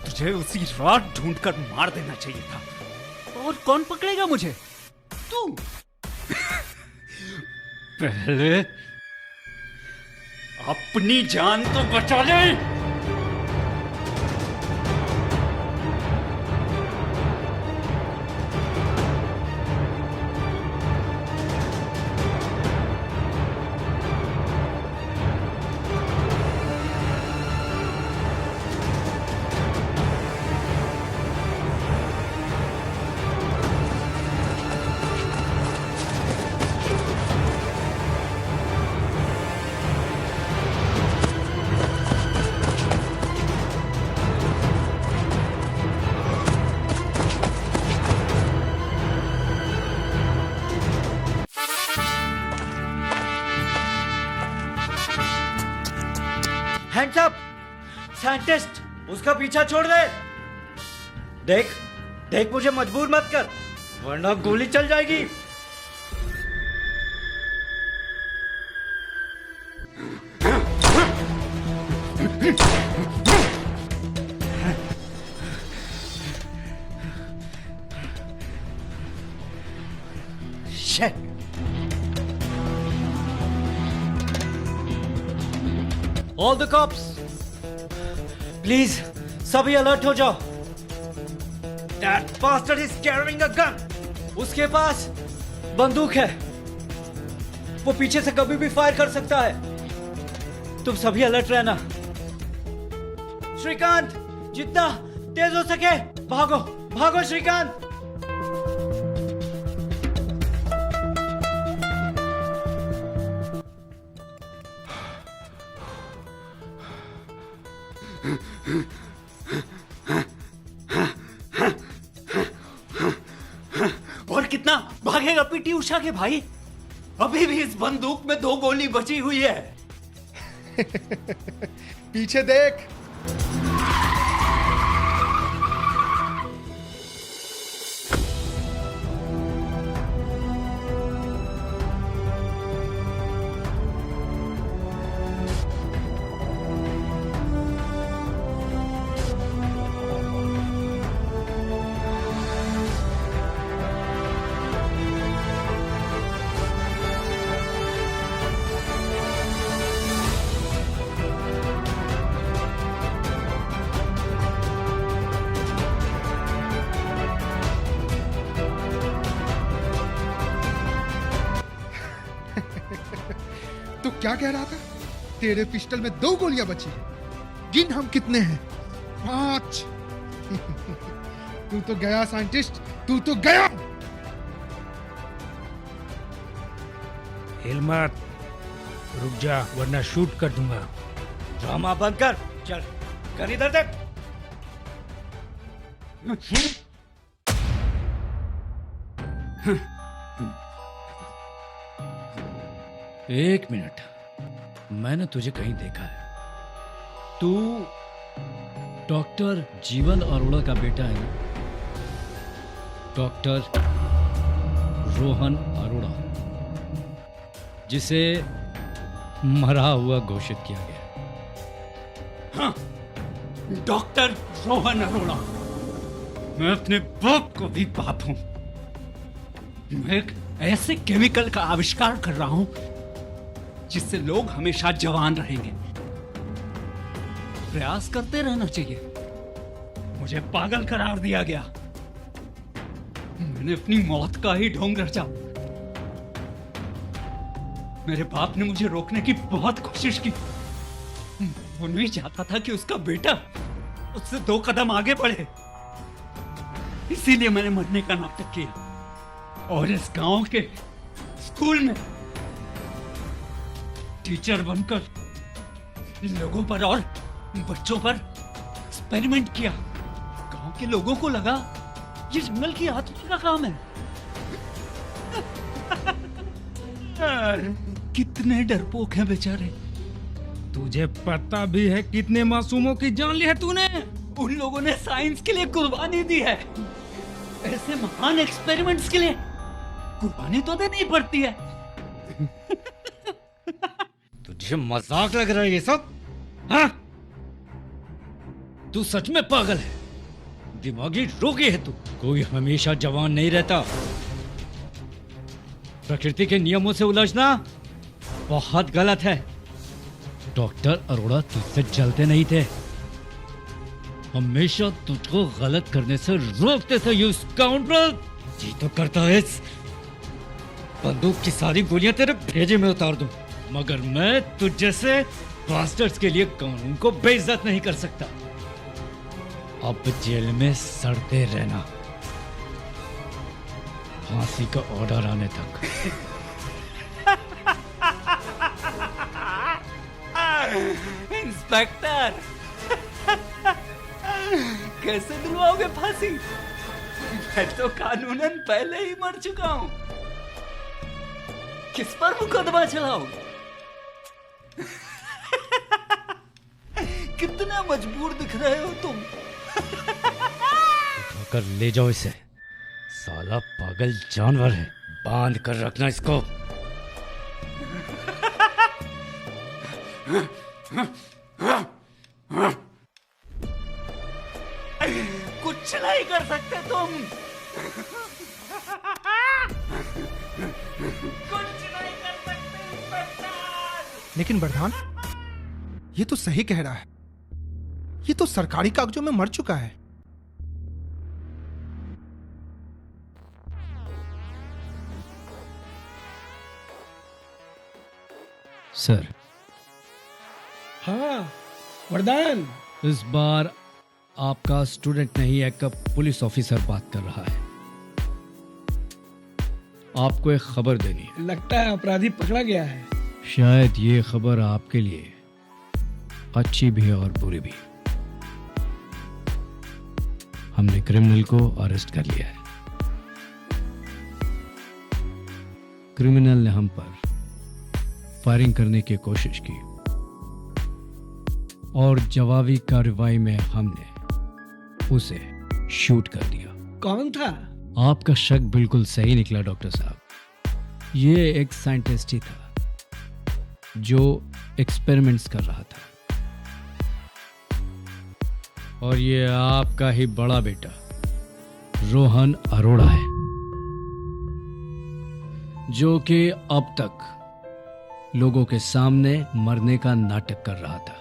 तुझे उसी रात ढूंढकर मार देना चाहिए था। और कौन पकड़ेगा मुझे? तू। पहले अपनी जान तो बचा ले। हैंड्स अप साइंटिस्ट, उसका पीछा छोड़ दे। देख देख, मुझे मजबूर मत कर वरना गोली चल जाएगी। Shit. All the cops, please, सभी अलर्ट हो जाओ। That bastard is carrying a gun. उसके पास बंदूक है, वो पीछे से कभी भी फायर कर सकता है। तुम सभी अलर्ट रहना। श्रीकांत, जितना तेज हो सके भागो, भागो श्रीकांत। और कितना भागेगा पीटी उषा के भाई? अभी भी इस बंदूक में 2 गोली बची हुई है। पीछे देख। तो क्या कह रहा था? तेरे पिस्टल में 2 गोलियां बची हैं। गिन हम कितने हैं? 5। तू तो गया साइंटिस्ट, तू तो गया। हिल मत, रुक जा वरना शूट कर दूंगा। ड्रामा बंद कर, चल कर इधर देख। एक मिनट, मैंने तुझे कहीं देखा है। तू डॉक्टर जीवन अरोड़ा का बेटा है ना? डॉक्टर रोहन अरोड़ा, जिसे मरा हुआ घोषित किया गया। हाँ, डॉक्टर रोहन अरोड़ा। मैं अपने बाप को भी बाप हूं। मैं एक ऐसे केमिकल का आविष्कार कर रहा हूं जिससे लोग हमेशा जवान रहेंगे। प्रयास करते रहना चाहिए। मुझे पागल करार दिया गया। मैंने अपनी मौत का ही ढोंग रचा। मेरे बाप ने मुझे रोकने की बहुत कोशिश की। वो नहीं चाहता था कि उसका बेटा उससे 2 कदम आगे बढ़े। इसीलिए मैंने मरने का नाटक किया और इस गांव के स्कूल में टीचर बनकर लोगों पर और बच्चों पर एक्सपेरिमेंट किया। गांव के लोगों को लगा ये जंगल की आत्मा का काम है। कितने डरपोक हैं बेचारे। तुझे पता भी है कितने मासूमों की जान ली है तूने? उन लोगों ने साइंस के लिए कुर्बानी दी है। ऐसे महान एक्सपेरिमेंट्स के लिए कुर्बानी तो देनी पड़ती है। तुझे मजाक लग रहा है ये सब? हाँ? तू सच में पागल है, दिमागी रोगी है तू। कोई हमेशा जवान नहीं रहता। प्रकृति के नियमों से उलझना बहुत गलत है। डॉक्टर अरोड़ा तुझसे जलते नहीं थे, हमेशा तुझको गलत करने से रोकते थे। You scoundrel! जी तो करता है इस बंदूक की सारी गोलियां तेरे भेजे में उतार दूं, मगर मैं तुझ जैसे बास्टर्ड्स के लिए कानून को बेइज्जत नहीं कर सकता। अब जेल में सड़ते रहना, फांसी का ऑर्डर आने तक। इंस्पेक्टर, कैसे दिलवाओगे फांसी? मैं तो कानूनन पहले ही मर चुका हूं। किस पर मुकदमा चलाओगे? कितना मजबूर दिख रहे हो तुम। उठाकर ले जाओ इसे, साला पागल जानवर है। बांध कर रखना इसको। कुछ नहीं कर सकते तुम। कुछ नहीं कर सकते इंस्पेक्टर। लेकिन प्रधान, ये तो सही कह रहा है। ये तो सरकारी कागजों में मर चुका है। सर, हाँ वरदान, इस बार आपका स्टूडेंट नहीं एक पुलिस ऑफिसर बात कर रहा है। आपको एक खबर देनी है। लगता है अपराधी पकड़ा गया है। शायद ये खबर आपके लिए अच्छी भी है और बुरी भी। हमने क्रिमिनल को अरेस्ट कर लिया है। क्रिमिनल ने हम पर फायरिंग करने की कोशिश की और जवाबी कार्रवाई में हमने उसे शूट कर दिया। कौन था? आपका शक बिल्कुल सही निकला डॉक्टर साहब। ये एक साइंटिस्ट ही था जो एक्सपेरिमेंट्स कर रहा था, और ये आपका ही बड़ा बेटा रोहन अरोड़ा है, जो कि अब तक लोगों के सामने मरने का नाटक कर रहा था।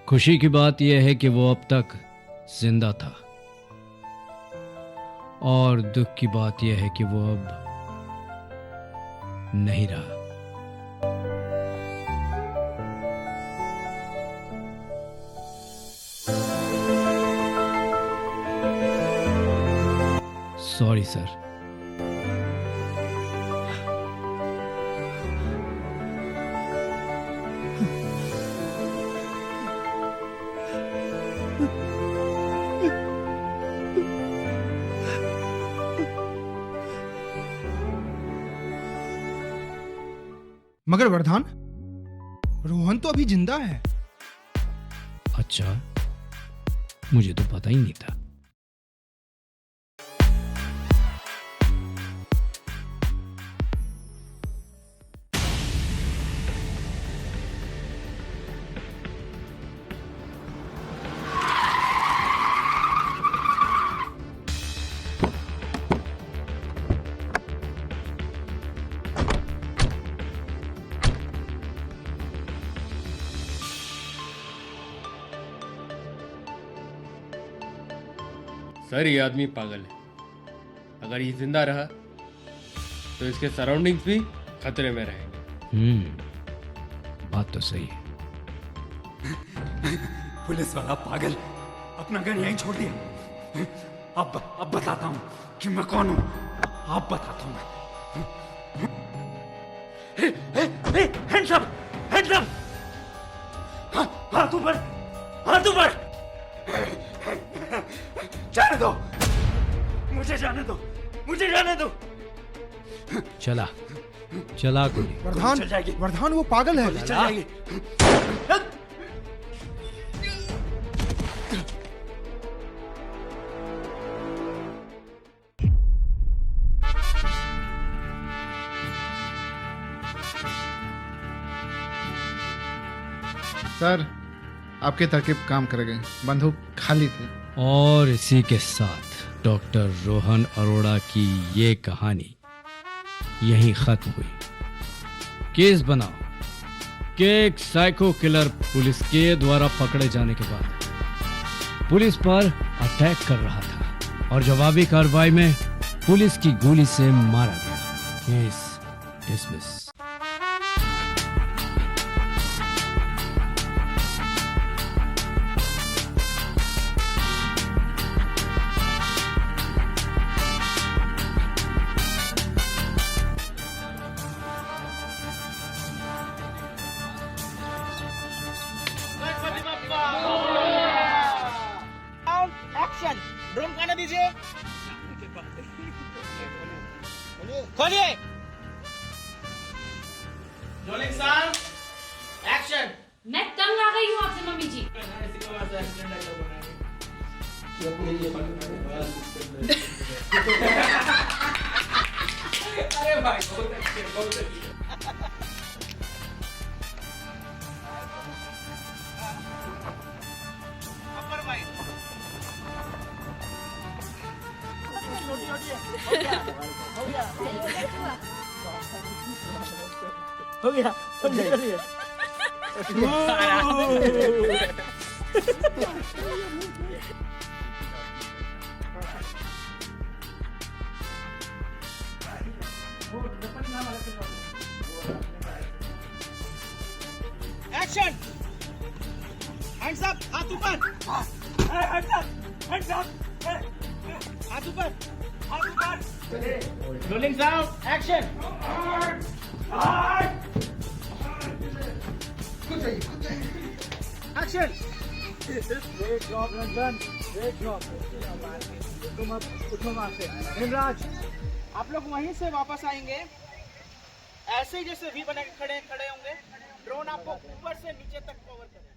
खुशी की बात यह है कि वो अब तक जिंदा था, और दुख की बात यह है कि वो अब नहीं रहा। Sorry sir. मगर वरदान, रोहन तो अभी जिंदा है। अच्छा, मुझे तो पता ही नहीं था। सर, ये आदमी पागल है। अगर ये जिंदा रहा तो इसके सराउंडिंग्स भी खतरे में रहेंगे। बात तो सही है। पुलिस वाला पागल अपना गन यहीं छोड़ दिया। अब बताता हूँ कि मैं कौन हूँ। अब बताता हूँ मैं। हैंड्स अप, हैंड्स अप, हाथ ऊपर, हाथ ऊपर। जाने दो, मुझे जाने दो, मुझे जाने दो। चला गोली। वरदान वो पागल है। चल जाएगी। सर, आपके तरकीब काम कर गई। बंदूक खाली थी। और इसी के साथ डॉक्टर रोहन अरोड़ा की ये कहानी यहीं खत्म हुई। केस बनाओ कि एक साइको किलर पुलिस के द्वारा पकड़े जाने के बाद पुलिस पर अटैक कर रहा था और जवाबी कार्रवाई में पुलिस की गोली से मारा गया। Case dismiss. एक्शन। ड्रोन खाने दीजिए। खोलिए। Rolling sound action. मैं तंग आ गई हूँ आपसे मम्मी जी। अरे भाई बहुत अच्छे बहुत अच्छे। अपर भाई हो गया एक्शन। Hands up. हाथ ऊपर। Hands up. Hands up. हाथ ऊपर। हाथ ऊपर। Rolling sound action. Action. Great job Ranjan, great job. तुम अब उठो वहां से। हिमराज, आप लोग वहीं से वापस आएंगे ऐसे ही जैसे वी बना के खड़े होंगे। ड्रोन आपको ऊपर से नीचे तक कवर करेगा।